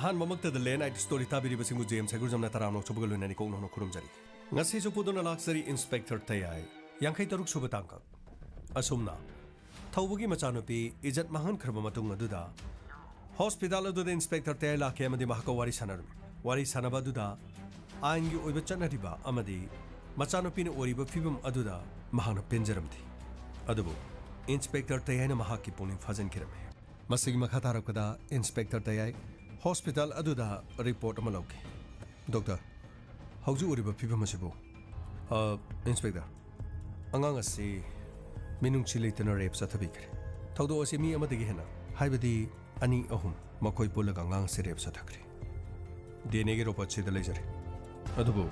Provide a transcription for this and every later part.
अहान ममक्तद लेन आइट स्टोरी ताबिरिबसिंगु जेम्स हेगुरजमना तरामनो चुबगल लोइनानि कोंगनो खुरुमजरी ngasi su puduna laksari inspector tayai yankai taruk suba tangka asumna thaubugi machanupi ijat mahan khrba matung aduda hospital aduda inspector tayai lakhe amadi mahaka wari sanarmi wari sanaba aduda aingi oiba chanariba amadi machanupi ni oriba fibam aduda mahana penjaramthi adubu inspector tayai na mahaki puning fajan kirame masigi makha tarakada inspector tayai hospital aduda report amalauke doctor Howju uriba fibam asibu inspector angang asi minung chilitana rape sathabikre thaudo asi mi amadagi hena haibadi ani ahum makoi pulaga angang se rape sathakre dna ge ropa chida lejare adubu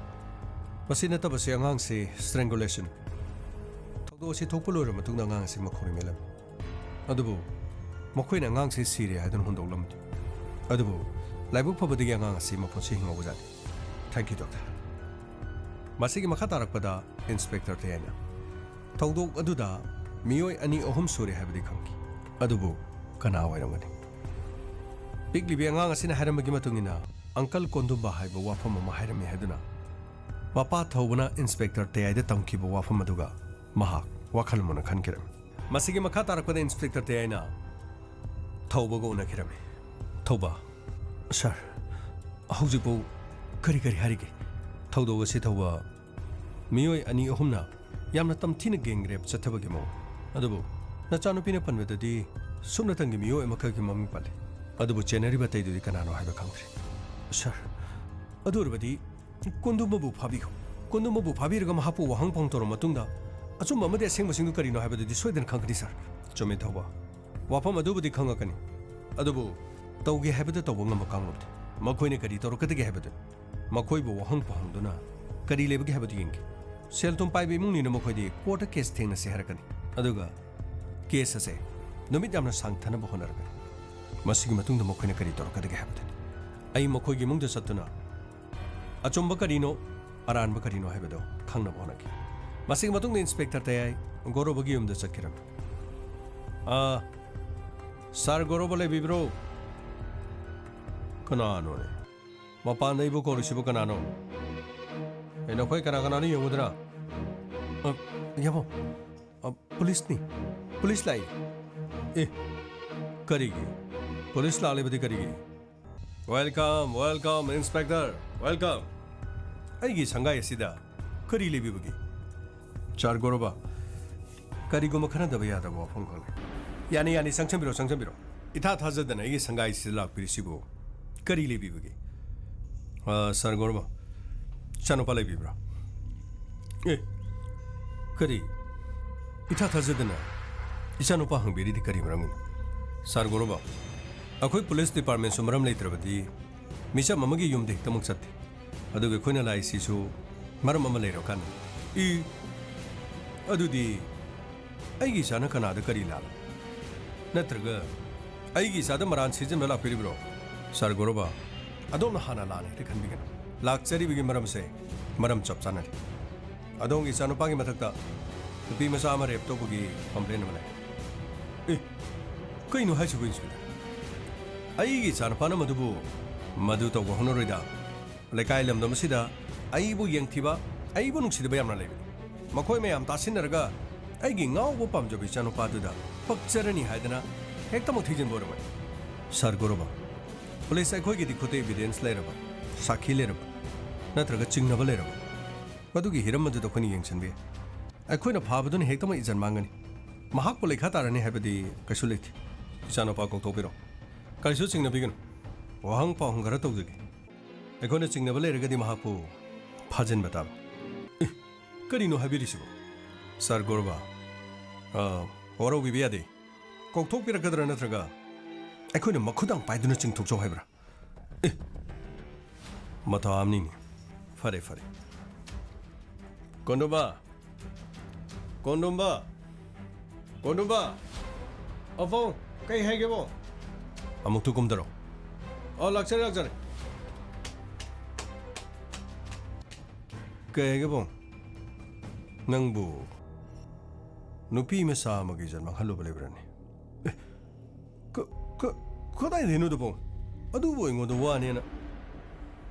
masina tabase angang se strangulation thaudo asi thokpulora matungna angang asi makhori melam adubu makoi na angang se sire haidun hondoklam adubu laibuk phabadi angang asi maphonsi hingawajani thank you doctor Masigi makatarakpada inspector tayana thawdok aduda miyoi ani ahum sure habdi khangi adubu kana wairangani piglibi angang asina haramagi matungina uncle kondumba haiba wafam ma hairami haduna mapa thawbuna inspector tayida tamkiba wafam aduga mahak wakhal mona khankiram masigi makatarakpada inspector tayana thawbago unakirame thawba sir haujibo kari kari harige thawdo si thawba miyoi ani ahumna yamna tamthina geng rep chathabagi mo adubu nachanupina panvedadi sumnatangi miyoi amakagi mami pale adubu chenari batai dudi kanano haiba khangre sir adurbadi kondumabu phabirga mahapu wahang pangtoro matungda achum amade asengma singdu karino haibadi soidan khangri sir chome thawba wafam adubudi khangakani adubu tawge haibada tawbanga makangmut makhoine kari torokadagi haibada makhoibu wahang pangduna kari lebagi haibadi yengi sel tum pai be mungni no mokhodi court case thengna se harakani aduga case ase numit yamna sangthana bohonarga masigi matungda mokhoina kari torokadagi haibada ai mokhogi mungda satuna achomba karino aranba karino haibado khangna bohonaki masigi matungda inspector tayai gorobagi yumda chakkiram sir gorobale bibro kanano ne mapanda ibu korisibu kanano eno koi kana ni yomudra yabo police lai karigi police la lebadi karigi welcome inspector welcome aigi sangai sida kari lebi bagi char goroba kari go makhana daba yada bo phone call yani sangchambiro itha thajadana aigi sangai sila pirisibu kari lebi bagi sir goroba chano palai bibra kari itha thajadana isano pa hangbiri di kari maramina sir goroba akhoi police department sumaram leitrabadi misa mamagi yum de tamuk chatte aduga khoina lai sisu maram ama leiro kan adudi aigi sana kana da kari lal natraga aigi sada maran season mela piribro sir goroba adona hana lane te khanbigana lakchari bigi maram se maram chap chanari adongi sanu pagi mathakta nupi masa amare to bugi complain mala kaino haisu inspector ai gi sanu pana madubu madu to honoroida lekai lam dam sida ai bu yang thiba ai bu nuksida bayam na lebi makoi me am tasinarga ai gi ngau bu pamjobi sanu paduda pakcharani haidana hektam thijin borama sir goroba police ai khoi gi dikhote evidence leraba sakhi leraba natraga chingnaba leraba madugi hiram madu to khoni yengchanbe akhoi na phabadun hektama ijan mangani mahak pole khatarani habadi kasulethi isano pa kok topiro kaisu chingna bigan wahang pa hangara tawjagi akhoi na chingnaba leragadi mahapu phajen batab kari no habirisibo sir gorba oro bibiade kok thokpira kadra natraga akhoi na makhudang paiduna chingthok chaw haibra mata amni fare kondumba afon kai hege bo amuk tu kumdaro lakchare kai hege bo nangbu nupi mesa magi janma halu bale brani kodai denu do bo ꯑꯗꯨꯕꯨ ꯑꯩꯉꯣꯟꯗ ꯋꯥꯅꯦꯅ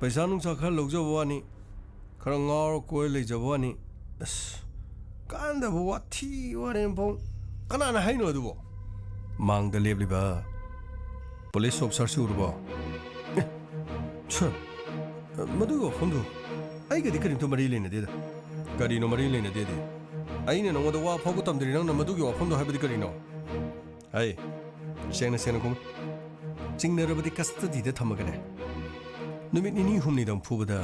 ꯄꯩꯁꯥ ꯅꯨꯡꯁꯥ ꯈꯔ ꯂꯧꯖꯕ ꯋꯥꯅꯤ ꯈꯔ ꯉꯥꯎꯔ ꯀꯣꯏ ꯂꯩꯖꯕ ꯋꯥꯅꯤ ꯑꯁ ꯀꯥꯟꯗꯕ ꯋꯥꯊꯤ ꯋꯥꯔꯦꯝ ꯐꯥꯎ ꯀꯅꯥꯅ ꯍꯥꯏꯅꯣ ꯑꯗꯨꯕꯣ ꯃꯥꯡꯗ ꯂꯦꯞꯂꯤꯕ ꯄꯨꯂꯤꯁ ꯑꯣꯐꯤꯁꯥꯔꯁꯤ ꯎꯔꯕꯣ ꯁꯔ ꯃꯗꯨꯒꯤ ꯋꯥꯐꯝꯗꯨ ꯑꯩꯒꯗꯤ ꯀꯔꯤꯝꯇ ꯃꯔꯤ ꯂꯩꯅꯗꯦꯗ ꯀꯔꯤꯅꯣ ꯃꯔꯤ ꯂꯩꯅꯗꯦꯗꯤ ꯑꯩꯅ ꯅꯉꯣꯟꯗ ꯋꯥ ꯐꯥꯎꯕ ꯇꯝꯗ꯭ꯔꯤ ꯅꯪꯅ ꯃꯗꯨꯒꯤ ꯋꯥꯐꯝꯗꯣ ꯍꯥꯏꯕꯗꯤ ꯀꯔꯤꯅꯣ ꯑꯩ ꯁꯦꯡꯅ ꯁꯦꯡꯅ ꯈꯨꯝ ꯆꯤꯡꯅꯔꯕꯗꯤ ꯀꯁꯇꯗꯤꯗ ꯊꯝꯃꯒꯅꯦ ꯅꯨꯃꯤꯠ ꯅꯤꯅꯤ ꯍꯨꯝꯅꯤꯗꯪ ꯐꯨꯕꯗ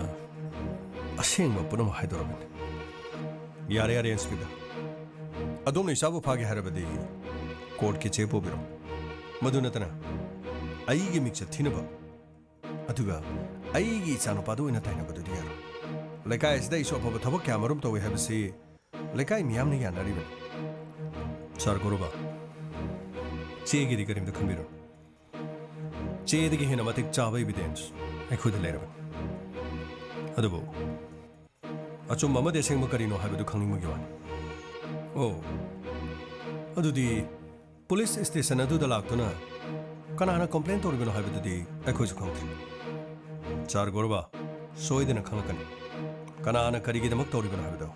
ꯑꯁꯦꯡꯕ ꯄꯨꯝꯅꯃꯛ ꯍꯥꯏꯗꯣꯔꯛꯀꯅꯤ ꯌꯥꯔꯦ ꯌꯥꯔꯦ ꯏꯟꯁꯄꯦꯛꯇꯔ ꯑꯗꯣꯝꯅ ꯏꯆꯥꯕꯨ ꯐꯥꯒꯦ ꯍꯥꯏꯔꯕꯗꯤ ꯀꯣꯔꯠꯀꯤ ꯆꯦ ꯄꯨꯕꯤꯔꯣ ꯃꯗꯨ ꯅꯠꯇꯅ ꯑꯩꯒꯤ ꯃꯤꯡꯆꯠ ꯊꯤꯅꯕ ꯑꯗꯨꯒ ꯑꯩꯒꯤ ꯏꯆꯥꯅꯨꯄꯥꯗ ꯑꯣꯏꯅ ꯇꯥꯏꯅꯕꯗꯨꯗꯤ ꯌꯥꯔꯣꯏ ꯂꯩꯀꯥꯏ ꯑꯁꯤꯗ ꯑꯩꯁꯨ ꯑꯐꯕ ꯊꯕꯛ ꯀꯌꯥ ꯃꯔꯨꯝ ꯇꯧꯏ ꯍꯥꯏꯕꯁꯤ ꯂꯩꯀꯥꯏ ꯃꯤꯌꯥꯝꯅ ꯌꯥꯅꯔꯤꯕꯅꯤ ꯁꯥꯔ ꯒꯣꯔꯣꯕꯥ ꯆꯦꯒꯤꯗꯤ ꯀꯔꯤꯝꯇ ꯈꯟꯕꯤꯔꯣ ꯆꯦꯗꯒꯤ ꯍꯦꯟꯅ ꯃꯇꯤꯛ ꯆꯥꯕ ꯏꯕꯤꯗꯦꯟꯁ ꯑꯩꯈꯣꯏꯗ ꯂꯩꯔꯕꯅꯤ ꯑꯗꯨꯕꯨ ꯑꯆꯨꯝꯕ ꯑꯃꯗꯤ ꯑꯁꯦꯡꯕ ꯀꯔꯤꯅꯣ ꯍꯥꯏꯕꯗꯨ ꯈꯪꯅꯤꯡꯕꯒꯤ ꯋꯥꯅꯤ ꯑꯣ ꯑꯗꯨꯗꯤ ꯄꯨꯂꯤꯁ ꯁ꯭ꯇꯦꯁꯟ ꯑꯗꯨꯗ ꯂꯥꯛꯇꯨꯅ ꯀꯅꯥꯅ ꯀꯝꯄ꯭ꯂꯦꯟ ꯇꯧꯔꯤꯕꯅꯣ ꯍꯥꯏꯕꯗꯨꯗꯤ ꯑꯩꯈꯣꯏꯁꯨ ꯈꯪꯗ꯭ꯔꯤ ꯁꯥꯔ ꯒꯣꯔꯣꯕꯥ ꯁꯣꯏꯗꯅ ꯈꯪꯂꯛꯀꯅꯤ ꯀꯅꯥꯅ ꯀꯔꯤꯒꯤꯗꯃꯛ ꯇꯧꯔꯤꯕꯅꯣ ꯍꯥꯏꯕꯗꯣ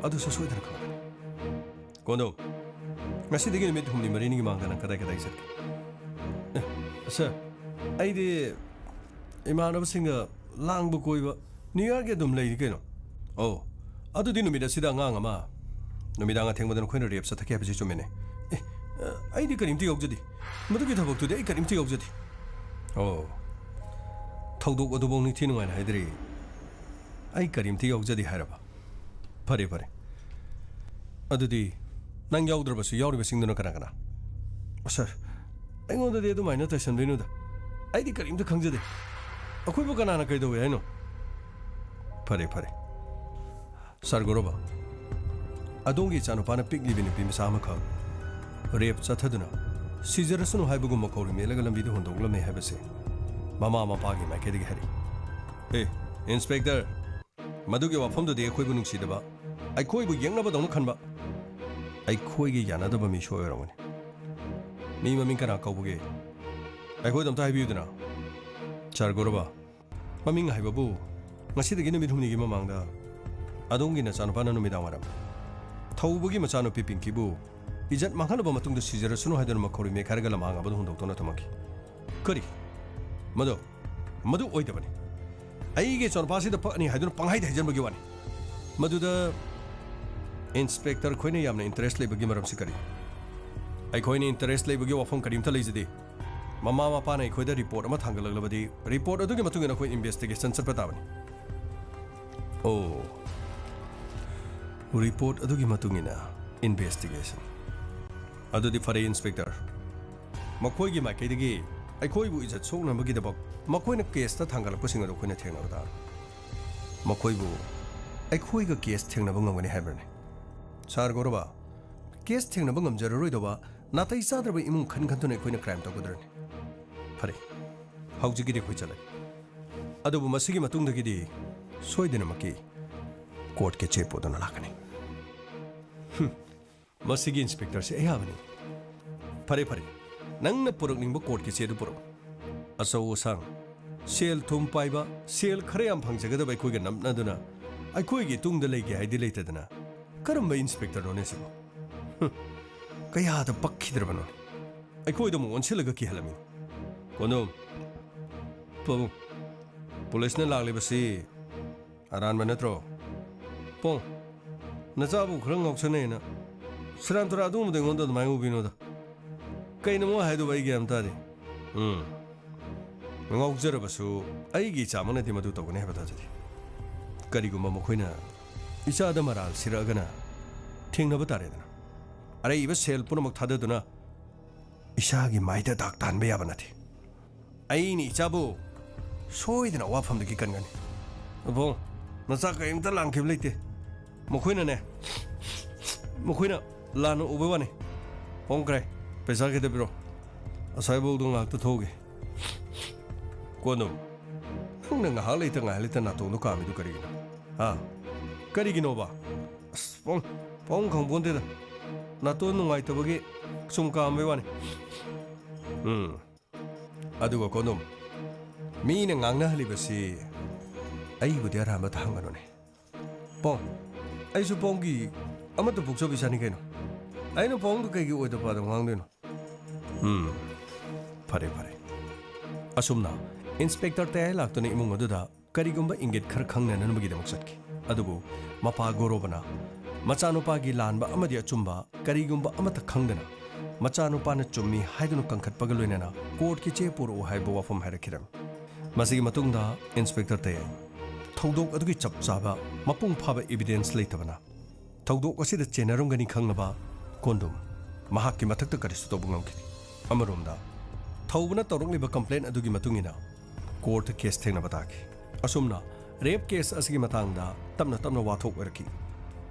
ꯑꯗꯨꯁꯨ ꯁꯣꯏꯗꯅ ꯈꯪꯂꯛꯀꯅꯤ ꯀꯣꯟꯗꯣꯝ ꯉꯁꯤꯗꯒꯤ ꯅꯨꯃꯤꯠ ꯍꯨꯝꯅꯤ ꯃꯔꯤꯅꯤꯒꯤ ꯃꯥꯡꯗ ꯅꯪ ꯀꯗꯥꯏ ꯀꯗꯥꯏ ꯆꯠꯀꯦ ꯁꯔ ꯑꯩꯗꯤ ꯏꯃꯥꯟꯅꯕꯁꯤꯡꯒ ꯂꯥꯡꯕ ꯀꯣꯏꯕ ꯅ꯭ꯌꯨ ꯌꯥꯔꯒꯤ ꯑꯗꯨꯝ ꯂꯩꯔꯤ ꯀꯩꯅꯣ ꯑꯧ ꯑꯗꯨꯗꯤ ꯅꯨꯃꯤꯠ ꯑꯁꯤꯗ ꯑꯉꯥꯡ ꯑꯃ ꯅꯨꯃꯤꯗꯥꯡ ꯑꯊꯦꯡꯕꯗ ꯅꯈꯣꯏꯅ ꯔꯦꯞ ꯆꯠꯊꯈꯤ ꯍꯥꯏꯕꯁꯤ ꯆꯨꯝꯃꯤꯅꯦ ꯑꯩꯗꯤ ꯀꯔꯤꯝꯇ ꯌꯥꯎꯖꯗꯦ ꯃꯗꯨꯒꯤ ꯊꯕꯛꯇꯨꯗꯤ ꯑꯩ ꯀꯔꯤꯝꯇ ꯌꯥꯎꯖꯗꯦ ꯑꯣ ꯊꯧꯗꯣꯛ ꯑꯗꯨꯐꯥꯎ ꯅꯤꯡꯊꯤ ꯅꯨꯡꯉꯥꯏꯅ ꯍꯥꯏꯗ꯭ꯔꯤ ꯑꯩ ꯀꯔꯤꯝꯇ ꯌꯥꯎꯖꯗꯦ ꯍꯥꯏꯔꯕ ꯐꯔꯦ ꯐꯔꯦ ꯑꯗꯨꯗꯤ ꯅꯪ ꯌꯥꯎꯗ꯭ꯔꯕꯁꯨ ꯌꯥꯎꯔꯤꯕꯁꯤꯡꯗꯨꯅ ꯀꯅꯥ ꯀꯅꯥ ꯁꯔ ꯑꯩꯉꯣꯟꯗꯗꯤ ꯑꯗꯨꯃꯥꯏꯅ ꯇꯩꯁꯟꯗꯣꯏꯅꯣꯗ ꯑꯩꯗꯤ ꯀꯔꯤꯝꯇ ꯈꯪꯖꯗꯦ ꯑꯩꯈꯣꯏꯕꯨ ꯀꯅꯥꯅ ꯀꯩꯗꯧꯋꯦ ꯍꯥꯏꯅꯣ ꯐꯔꯦ ꯐꯔꯦ ꯁꯥꯔ ꯒꯣꯔꯣꯕꯥ ꯑꯗꯣꯝꯒꯤ ꯏꯆꯥꯅꯨꯄꯥꯅ ꯄꯤꯛꯂꯤꯕ ꯅꯨꯄꯤ ꯃꯆꯥ ꯑꯃꯈꯛ ꯔꯦꯞ ꯆꯠꯊꯗꯨꯅ ꯁꯤꯖꯔꯁꯅꯨ ꯍꯥꯏꯕꯒꯨꯝꯕ ꯀꯧꯔꯤ ꯃꯦꯠꯂꯒ ꯂꯝꯕꯤꯗ ꯍꯨꯟꯗꯣꯛꯂꯝꯃꯦ ꯍꯥꯏꯕꯁꯦ ꯃꯃꯥ ꯃꯄꯥꯒꯤ ꯃꯥꯏꯀꯩꯗꯒꯤ ꯍꯥꯏꯔꯤ ꯏꯟꯁꯄꯦꯛꯇꯔ ꯃꯗꯨꯒꯤ ꯋꯥꯐꯝꯗꯨꯗꯤ ꯑꯩꯈꯣꯏꯕꯨ ꯅꯨꯡꯁꯤꯗꯕ ꯑꯩꯈꯣꯏꯕꯨ ꯌꯦꯡꯅꯕꯗꯧꯅ ꯈꯟꯕ ꯑꯩꯈꯣꯏꯒꯤ ꯌꯥꯅꯗꯕ ꯃꯤꯁꯨ ꯑꯣꯏꯔꯝꯒꯅꯤ ꯃꯤ ꯃꯃꯤꯡ ꯀꯅꯥ ꯀꯧꯕꯒꯦ ꯑꯩꯈꯣꯏꯗ ꯑꯝꯇ ꯍꯥꯏꯕꯤꯌꯨꯗꯅ ꯁꯥꯔ ꯒꯣꯔꯣꯕꯥ ꯃꯃꯤꯡ ꯍꯥꯏꯕꯕꯨ ꯉꯁꯤꯗꯒꯤ ꯅꯨꯃꯤꯠ ꯍꯨꯝꯅꯤꯒꯤ ꯃꯃꯥꯡꯗ ꯑꯗꯣꯝꯒꯤ ꯅꯆꯥꯅꯨꯄꯥꯅ ꯅꯨꯃꯤꯗꯥꯡ ꯋꯥꯏꯔꯝ ꯊꯧꯕꯒꯤ ꯃꯆꯥꯅꯨꯄꯤ ꯄꯤꯡꯀꯤꯕꯨ ꯏꯖꯠ ꯃꯥꯡꯍꯜꯂꯕ ꯃꯇꯨꯡꯗ ꯁꯤꯖꯔꯁꯅꯨ ꯍꯥꯏꯗꯨꯅ ꯃꯈꯧꯔꯤ ꯃꯦꯠꯈꯥꯏꯔꯒ ꯂꯝꯍꯥꯡ ꯑꯃꯗ ꯍꯨꯟꯗꯣꯛꯇꯨꯅ ꯊꯝꯃꯛꯈꯤ ꯀꯔꯤ ꯃꯗꯨ ꯑꯣꯏꯗꯕꯅꯤ ꯑꯩꯒꯤ ꯏꯆꯥꯅꯨꯄꯥꯁꯤꯗ ꯄꯛꯑꯅꯤ ꯍꯥꯏꯗꯨꯅ ꯄꯪꯍꯥꯏꯗ ꯍꯩꯖꯟꯕꯒꯤ ꯋꯥꯅꯤ ꯃꯗꯨꯗ ꯏꯟꯁꯄꯦꯛꯇꯔ ꯈꯣꯏꯅ ꯌꯥꯝꯅ ꯏꯟꯇꯔꯦꯁ ꯂꯩꯕꯒꯤ ꯃꯔꯝꯁꯤ ꯀꯔꯤ ꯑꯩꯈꯣꯏꯅ ꯏꯟꯇꯔꯦꯁ ꯂꯩꯕꯒꯤ ꯋꯥꯐꯝ ꯀꯔꯤꯝꯇ ꯂꯩꯖꯗꯦ ꯃꯃꯥ ꯃꯄꯥꯅ ꯑꯩꯈꯣꯏꯗ ꯔꯤꯄꯣꯔꯠ ꯑꯃ ꯊꯥꯡꯒꯠꯂꯛꯂꯕꯗꯤ ꯔꯤꯄꯣꯔꯠ ꯑꯗꯨꯒꯤ ꯃꯇꯨꯡ ꯏꯟꯅ ꯑꯩꯈꯣꯏ ꯏꯟꯚꯦꯁꯇꯤꯒꯦꯁꯟ ꯆꯠꯄ ꯇꯥꯕꯅꯤ ꯑꯣ ꯔꯤꯄꯣꯔꯠ ꯑꯗꯨꯒꯤ ꯃꯇꯨꯡ ꯏꯟꯅ ꯏꯟꯚꯦꯁꯇꯤꯒꯦꯁꯟ ꯑꯗꯨꯗꯤ ꯐꯔꯦ ꯏꯟꯁꯄꯦꯛꯇꯔ ꯃꯈꯣꯏꯒꯤ ꯃꯥꯏꯀꯩꯗꯒꯤ ꯑꯩꯈꯣꯏꯕꯨ ꯏꯖꯠ ꯁꯣꯛꯅꯕꯒꯤꯗꯃꯛ ꯃꯈꯣꯏꯅ ꯀꯦꯁꯇ ꯊꯥꯡꯒꯠꯂꯛꯄꯁꯤꯡ ꯑꯗꯨ ꯑꯩꯈꯣꯏꯅ ꯊꯦꯡꯅꯕ ꯇꯥꯔꯦ ꯃꯈꯣꯏꯕꯨ ꯑꯩꯈꯣꯏꯒ ꯀꯦꯁ ꯊꯦꯡꯅꯕ ꯉꯝꯒꯅꯤ ꯍꯥꯏꯕ꯭ꯔꯅꯤ ꯁꯥꯔ ꯒꯣꯔꯣꯕꯥ ꯀꯦꯁ ꯊꯦꯡꯅꯕ ꯉꯝꯖꯔꯔꯣꯏꯗꯕ ꯅꯥꯇꯩ ꯆꯥꯗ꯭ꯔꯕ ꯏꯃꯨꯡ ꯈꯟꯗꯨꯅ ꯑꯩꯈꯣꯏꯅ ꯀ꯭ꯔꯥꯏꯝ ꯇꯧꯒꯗ꯭ꯔꯅꯤ ꯐꯔꯦ ꯍꯧꯖꯤꯛꯀꯤꯗꯤ ꯑꯩꯈꯣꯏ ꯆꯠꯂꯦ ꯑꯗꯨꯕꯨ ꯃꯁꯤꯒꯤ ꯃꯇꯨꯡꯗꯒꯤꯗꯤ ꯁꯣꯏꯗꯅꯃꯛꯀꯤ ꯀꯣꯔꯠꯀꯤ ꯆꯦ ꯄꯨꯗꯨꯅ ꯂꯥꯛꯀꯅꯤ ꯃꯁꯤꯒꯤ ꯏꯟꯁꯄꯦꯛꯇꯔꯁꯦ ꯑꯌꯥꯕꯅꯤ ꯐꯔꯦ ꯐꯔꯦ ꯅꯪꯅ ꯄꯨꯔꯛꯅꯤꯡꯕ ꯀꯣꯔꯠꯀꯤ ꯆꯦꯗꯨ ꯄꯨꯔꯛꯎ ꯑꯆꯧ ꯑꯁꯥꯡ ꯁꯦꯜ ꯊꯨꯝ पाइबा सेल खरे याम फंगजगदब अखोइगा नमनादुना अखोइगी तुंगदा लेगे हाइदि लेतदना करम्बा इंस्पेक्टर नोने सिबो कयादा पक्खिद्रबनो अखोइदो मोनसिलगा किहलमी कोनो पबु पुलिसने लागलेबसी अरानबा नत्रो पों नचाबु खरं ngौसनेना सरांतरा अदुम देंगोंदा दमाय उबिनोदा कइनमो हाइदो बाइगे amtade ngौजरबसु अइगी चामनदि मदु तौगने हबदा जदि करिगुमा मखोइना इचादा मराल सिरगना ठेंगनब तारेदना अरे इबा सेल पुनमक थाददुना इसागी माइदा दाग तानबे याबा नथि अइनि इचाबु सोइदना वाफमदगी कनगनि अबो नचा कइमता लांखिब लेते मखोइना ने मखोइना लानो उबवाने होंग्रे पैसा के देबिरो असाइबो दुंगा त थोगे कोनो नंग ngahak leita nato no kami du karigina ha karigino ba pong khangbonde da nato nungai tabagi sum kam be wani aduga konom mean ngang na halibasi ai budia rama thangano ne pong ai su pong gi amata bukso bisani keno ai no pong du kai gi oida pa da ngang de no pare asumna inspector te lak to ne imung adu da kari gumba ingit khar khang na nan magi da maksat ki adubu mapa gorobana machanu pa gi lanba amadi achumba kari gumba amata khangdana machanu pa na chummi haidunu kangkhat pagaloina na court ki che puru haibo wafam hairakhiram masigi matungda inspector te thodok adugi chap chaba mapung phaba evidence leitabana thodok asida chenarum gani khangnaba kondum mahak ki mathakta karisu to bungam ki amaromda thobuna torokliba complaint adugi matungina court case thengna bataki asumna rape case asigi matangda tamna wathok warki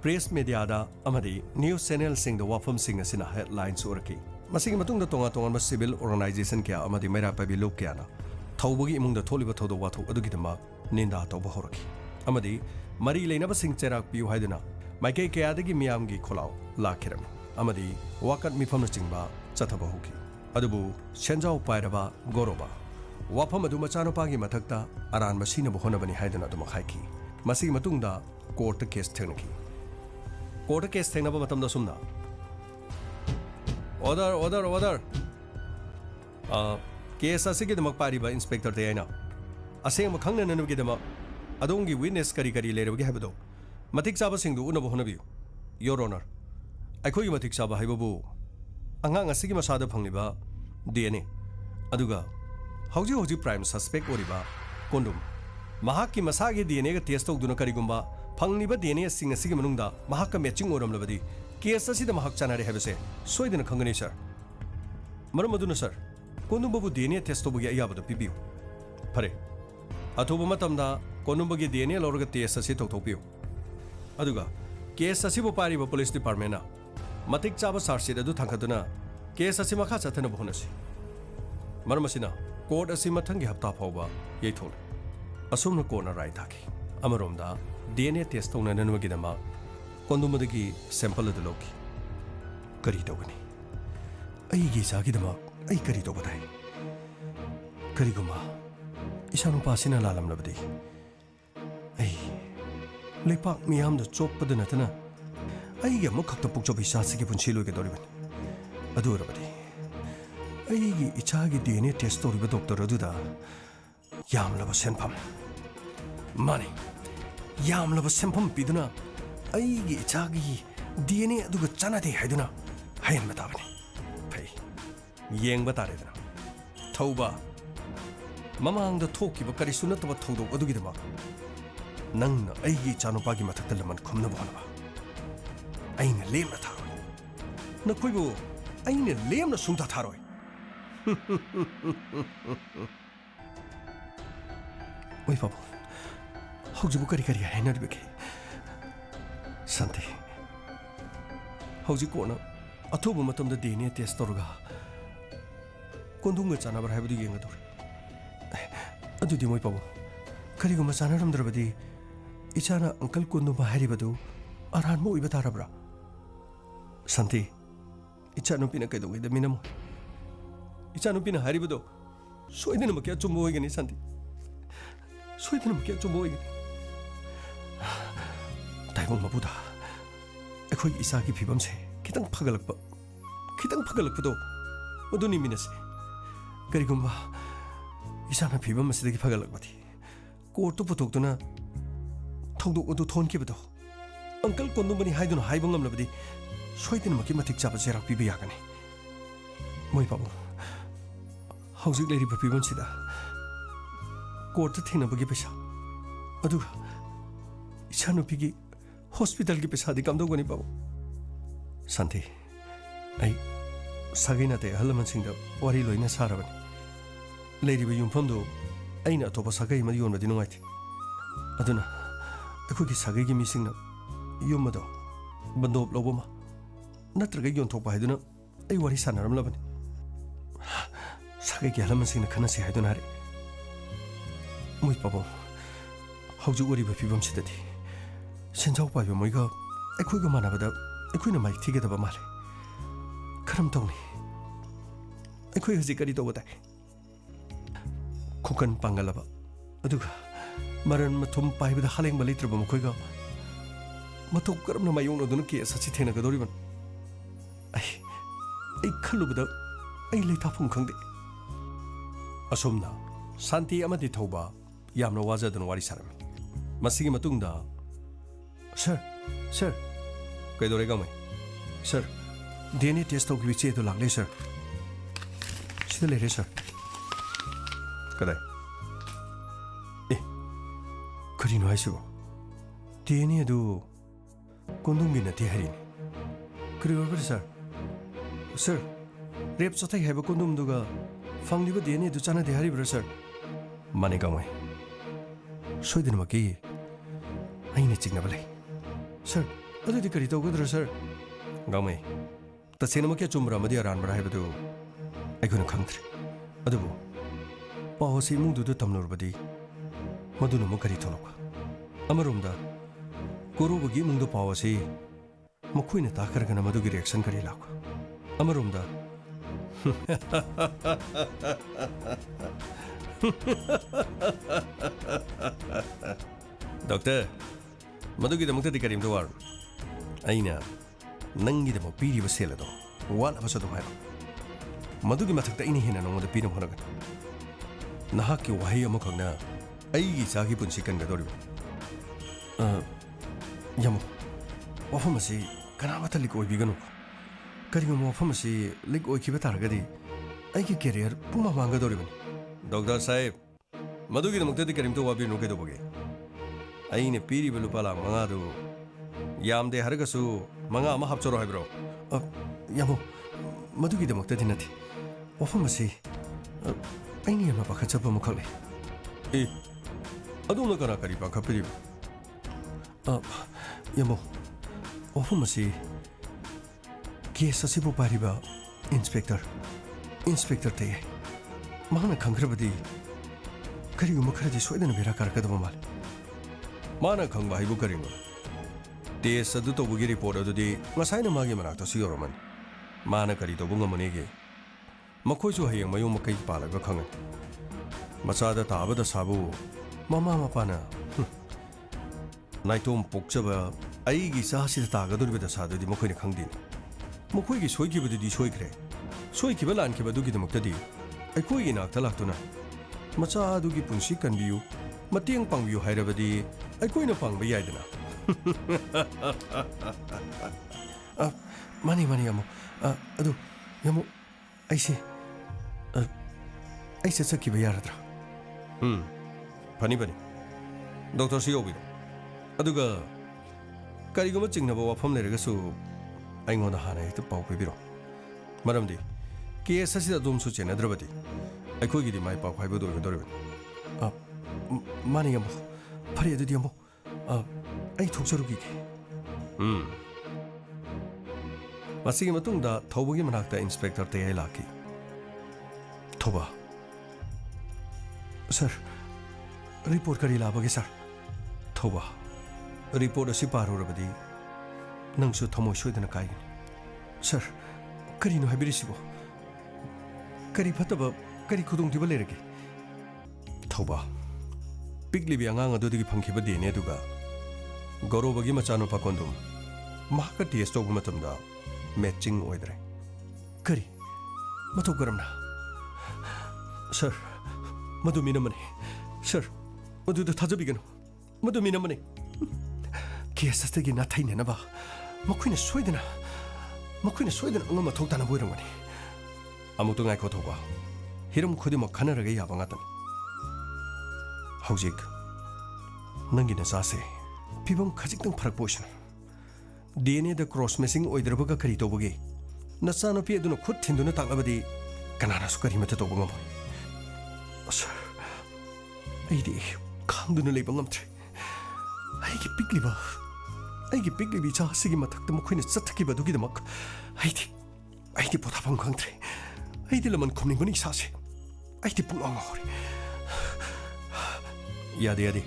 press media da amadi news channel sing the wafam sing asina headlines urki masigi matungda tonga civil organization kya amadi mera pabi lok kya na thawbagi imungda tholiba thodo wathok adugi dama ninda tawba horaki amadi mari leinaba sing cherak piu haiduna maikai kya dagi miyam gi kholaw lakhiram amadi wakat mifam chingba chathaba hoki adubu senjau pairaba goroba wafam adu machano pagi mathakta aran masina bo honabani haiduna adu makhaiki masigi matungda court case thenaki court case thengna ba matamda sumna order case asigi damak pariba inspector te aina aseng makhangna nanugi dama adongi witness kari lerebagi habado matik chaba singdu unabo honabiu your honor aikoi matik chaba haibabu angang asigi masada phangliba DNA aduga hauji prime suspect oriba kondum mahakki masagi DNA ga test tawduna karigumba phangniba DNA sing asigi manungda mahakka matching oramlabadi case asida mahak chanare habase soidina khangani sir maramaduna sir kondum babu DNA test tawbugi ayabadu pibiu phare athoba matamda kondum bagi DNA lorga test asi tawthopiu aduga case asibu pariba police department na matik chaba sarsit adu thangkaduna case asi makha chathana bonasi maramasina court asi mathangi hapta phawba yeithol asumna kona rai thaki amaromda DNA test tawna nanwagi dama kondumadagi sample adu loki kari tawgani ai gi sagi dama ai kari tawbadai kari guma isanu pasina lalam labadi ai lepak miyam da choppada natana ai ge mukhakta pukcho bisa sigi punchi loge doriban adu rabadi ai gi ichagi DNA test toriba doctor aduda yamlaba senpham mani yamlaba senpham piduna ai gi ichagi DNA aduga chanade haiduna hayan matabani phai yengba taredana thauba mamangda thokiba kari sunataba thodok adugidama nangna aigi chanupagi mathakta laman khumna bonaba aina lemna tharoi nakoibu aina lemna sungta tharoi oi babu haujibu kari hainaribeke santi hauji kona athoba matamda DNA test torga kondunga chanabra haibadu yengador adudi moi babu kariguma chanaramdrabadi ichana uncle konduma haribadu aran mo iba tarabra santi ichanu pina kaidogai da minamo ichanu pina haribadu soidina makya chumbo hoigani santi soidina makya chumbo hoigani taibong mabuda ekhoi isagi phibam se kitang phagalakpado oduni minase karigumba isana phibam asidagi phagalakpati court putoktuna thongdok odu thonkibado uncle kondumani haiduna haibangam labadi soidina makki matik chaba jerak pibi yakani moi babu hauzik leri phibam sida court thinabagi pesa aduga isanu pigi hospital ki pesa di kamdogani babu santi ai sagina te halaman singda wari loina sarabani leri ba yumfamdo aina atopa sagai ma yon madinu ngati aduna akhoi sagai gi misingna yumado bandop loboma natraga yon thokpa haiduna ai wari sanaram labani sagai gi halaman singna khanasi haiduna re moi pabo hauju wari ba pibam sidati senjau pa yo moiga akhoi ga manabada akhoi na mai thige daba male karam tawni akhoi haji kari to bata खुकन पांगलबा अदुगा मरन मथुम पाइबदा हालेंग बलित्रब मखोइगा मथु करमना मायोंग नदुन के सचि थेना गदोरिबन आई खलुबदा आई लेथाफुम खंगदे असोमना शांति अमदि थौबा यामना वाजदन वारी सारम मसिगी मतुंगदा sir sir कैदोरे गामै sir DNA test तौगिबि चेदो लाक्ले सर सिदा लेरे सर कदाय ए करिनो हाइसिबो DNA अदु कोंदुंगी नते हरिनि करि ओरबे सर सर रेप चथाइ हाइबो कोंदुम दुगा फंगलिबो DNA दु चाना दे हरिब्र सर माने गामै सोइदिनमकि आइने चिग्नबले सर अदुदि करि तौगद्र सर गामै तसेनमकि चुम्ब्रा मदि अरानब्रा हाइबदु आइखोना खंगथ्रि अदुबु पावसी मुदुदु तमनोरबदि मदुना मकरि थोलक अमरोमदा कोरोबगी मुंदो पावसी मखुइना ताखरगना मदुगी रिएक्शन करि लाक अमरोमदा डॉक्टर मदुगी दमक्तदि करिमदो वार आइना नंगी दम पीरिब सेलदो वाल अबसदो हाइरो मदुगी मथक्ता इनि हेना नोंगोदा पीरम होनगन नहाकी वहाई अमखंगना अईगी चागी पुंसी कनगदोरिबो यमो वफम असी कनामता लिक ओइबिगनु करिगुम वफम असी लिक ओइखिबा तारगदि अईगी कैरियर पुमा मांगदोरिबनि डॉक्टर साहेब मदुगी दमक्तदि करिमतो वाबिरनो केदोबगे अईने पीरिब लुपा लाख मंगादु यामदे हरगसु मंगा अमा हापचरो हाइब्रो यामो मदुगी दमक्तदि नथि वफम असी अईने अमा पाखचप मुखले ए अदुना कना करि पाखपिरिब यमो वफम असी केस असिबो पारिबा इंस्पेक्टर ते माना खंग्रबदि करिगुम खरदि सोइदन बेरा कारकदब माल माना खंगबा हाइबु करिंगो टेस्ट अदु तौबुगी रिपोर्ट अदुदि ngसाइना मागी मनाक्ता सियोरमन माना करि तौबु ngमनेगे मखोइसु हयें मयु मकै पालगा खंगन मचादा ताबदा साबु ममा मपाना नाइतोम पोक्चबा अईगी सासिदा तागदुरबदा सादुदि मखोइना खंगदिन मखोइगी सोइखिबदुदि सोइख्रे सोइखिबा लानखिबदुगी दमक्तदि अखोइगी नाक्ता लाक्तुना मचा अदुगी पुंसी कनबियु मतेंग पांगबियु हाइरबदि अखोइना पांगबा याइदना मानी मानी यमो अदु यमो ऐसे सकिबा यारद्रा फनी फनी डॉक्टर सी ओबिरो अदुगा करिगुम चिंगनबा वाफम लेरगसु आइंगोंदा हाना हेक्ता पाउ पिबिरो मरमदि केस असिदा दोमसु चेनद्रबदि अखोइगिदि माइ पाउ हाइबो दोरगदोरबन मानी यमो फरि अदुदि यमो आई थोक्सरुगी मसिगी मतुंगदा थौबगी मनाक्ता इंस्पेक्टर तेय लाकी थोबा सर रिपोर्ट करी लाबगे सर थोबा रिपोर्ट असी पारोरबदि नंगसु थमोय सोइदना काइगनि सर करिनो हाइबिरिसिबो करी फतबा करी खुदुंतिबा लेरगे थोबा पिगलिबि अंगांग अदुदि फंखिबा देने अदुगा गौरवगी मचानुपा कोंदुम माका टेस्ट तौबा मतमदा मैचिंग ओइद्रे करी मथौ करमना सर मधु मीनमने सर मधुद थाजबिगनु मधु मीनमने केस अस्तगी नाथाइनेनबा मखुइना सोइदना अंग मथौ ताना बोइरंगनि अमुतो गाइखो थौबा हिरम खुदिम खनरगा याबा गातन हौजिक नंगी नचासे फिबम खजिक्तंग फरक पोइसन DNA द क्रॉस मैचिंग ओइद्रबगा करि तौबगे नचानोपि अदुना खुद थिन्दुना ताकलबदि कनानासु करि मत तौबा ngमोय सर अइदि खांदुना लेबा ngमथ्रे अइगी पिगलिबि चासिगी मथक्ता मखोइना चथकिबदुगिदमक अइदि पोथाफम खंथ्रे अइदि लमन खुमनिंगुनि सासे अइदि पुंगांग हरे यादे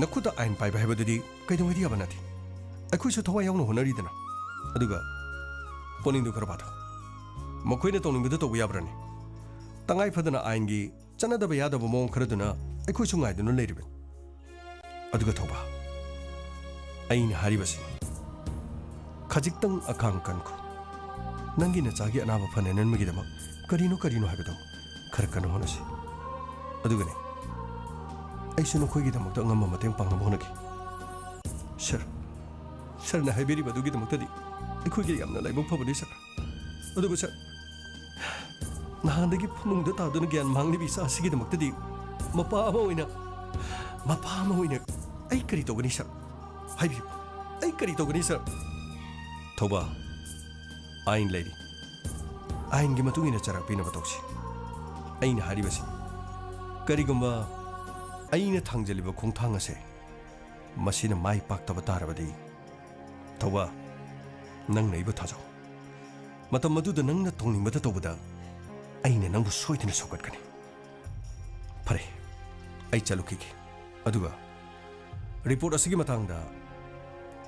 नखुदा आइन पाइबा हाइबदुदि कैदोंगैदि याबा नाथि अखोइसु थवा यावनो होनरिदना अदुगा पोनिंदु खरबादो मखोइना तौनिंगदु तौबा याब्रानि तंगाइ फदना आइनगी ꯆꯠꯅꯗꯕ ꯌꯥꯗꯕ ꯃꯑꯣꯡ ꯈꯔꯗꯨꯅ ꯑꯩꯈꯣꯏꯁꯨ ꯉꯥꯏꯗꯨꯅ ꯂꯩꯔꯤꯕꯅꯤ ꯑꯗꯨꯒ ꯊꯧꯕ ꯑꯩꯅ ꯍꯥꯏꯔꯤꯕꯁꯤꯅꯤ ꯈꯖꯤꯛꯇꯪ ꯑꯈꯥꯡ ꯀꯟꯈꯣ ꯅꯪꯒꯤ ꯅꯆꯥꯒꯤ ꯑꯅꯥꯕ ꯐꯅꯅꯕꯒꯤꯗꯃꯛ ꯀꯔꯤꯅꯣ ꯍꯥꯏꯕꯗꯣ ꯈꯔ ꯀꯟꯅ ꯍꯣꯠꯅꯁꯤ ꯑꯗꯨꯒꯅꯤ ꯑꯩꯁꯨ ꯅꯈꯣꯏꯒꯤꯗꯃꯛꯇ ꯑꯉꯝꯕ ꯃꯇꯦꯡ ꯄꯥꯡꯅꯕ ꯍꯣꯠꯅꯈꯤ ꯁꯔꯅ ꯍꯥꯏꯕꯤꯔꯤꯕ ꯑꯗꯨꯒꯤꯗꯃꯛꯇꯗꯤ ꯑꯩꯈꯣꯏꯒꯤ ꯌꯥꯝꯅ ꯂꯥꯏꯕꯛ ꯐꯕꯅꯤ ꯁꯔ ꯑꯗꯨꯕꯨ ꯁꯔ ꯅꯍꯥꯟꯗꯒꯤ ꯐꯃꯨꯡꯗ ꯇꯥꯗꯨꯅ ꯒ꯭ꯌꯥꯟ ꯃꯥꯡꯂꯤꯕ ꯏꯆꯥ ꯑꯁꯤꯒꯤꯗꯃꯛꯇꯗꯤ ꯃꯄꯥ ꯑꯃ ꯑꯣꯏꯅ ꯑꯩ ꯀꯔꯤ ꯇꯧꯒꯅꯤ ꯁꯔ ꯍꯥꯏꯕꯤꯌꯨ ꯑꯩ ꯀꯔꯤ ꯇꯧꯒꯅꯤ ꯁꯔ ꯊꯧꯕꯥ ꯑꯥꯏꯟ ꯂꯩꯔꯤ ꯑꯥꯏꯟꯒꯤ ꯃꯇꯨꯡ ꯏꯟꯅ ꯆꯔꯥꯛ ꯄꯤꯅꯕ ꯇꯧꯁꯤ ꯑꯩꯅ ꯍꯥꯏꯔꯤꯕꯁꯤ ꯀꯔꯤꯒꯨꯝꯕ ꯑꯩꯅ ꯊꯥꯡꯖꯜꯂꯤꯕ ꯈꯣꯡꯊꯥꯡ ꯑꯁꯦ ꯃꯁꯤꯅ ꯃꯥꯏ ꯄꯥꯛꯇꯕ ꯇꯥꯔꯕꯗꯤ ꯊꯧꯕꯥ ꯅꯪꯅ ꯑꯩꯕꯨ ꯊꯥꯖꯧ ꯃꯇꯝ ꯑꯗꯨꯗ ꯅꯪꯅ ꯇꯧꯅꯤꯡꯕꯗ ꯇꯧꯕꯗ ꯑꯩꯅ ꯅꯪꯕꯨ ꯁꯣꯏꯗꯅ ꯁꯧꯒꯠꯀꯅꯤ ꯐꯔꯦ ꯑꯩ ꯆꯠꯂꯨꯈꯤꯒꯦ ꯑꯗꯨꯒ ꯔꯤꯄꯣꯔꯠ ꯑꯁꯤꯒꯤ ꯃꯇꯥꯡꯗ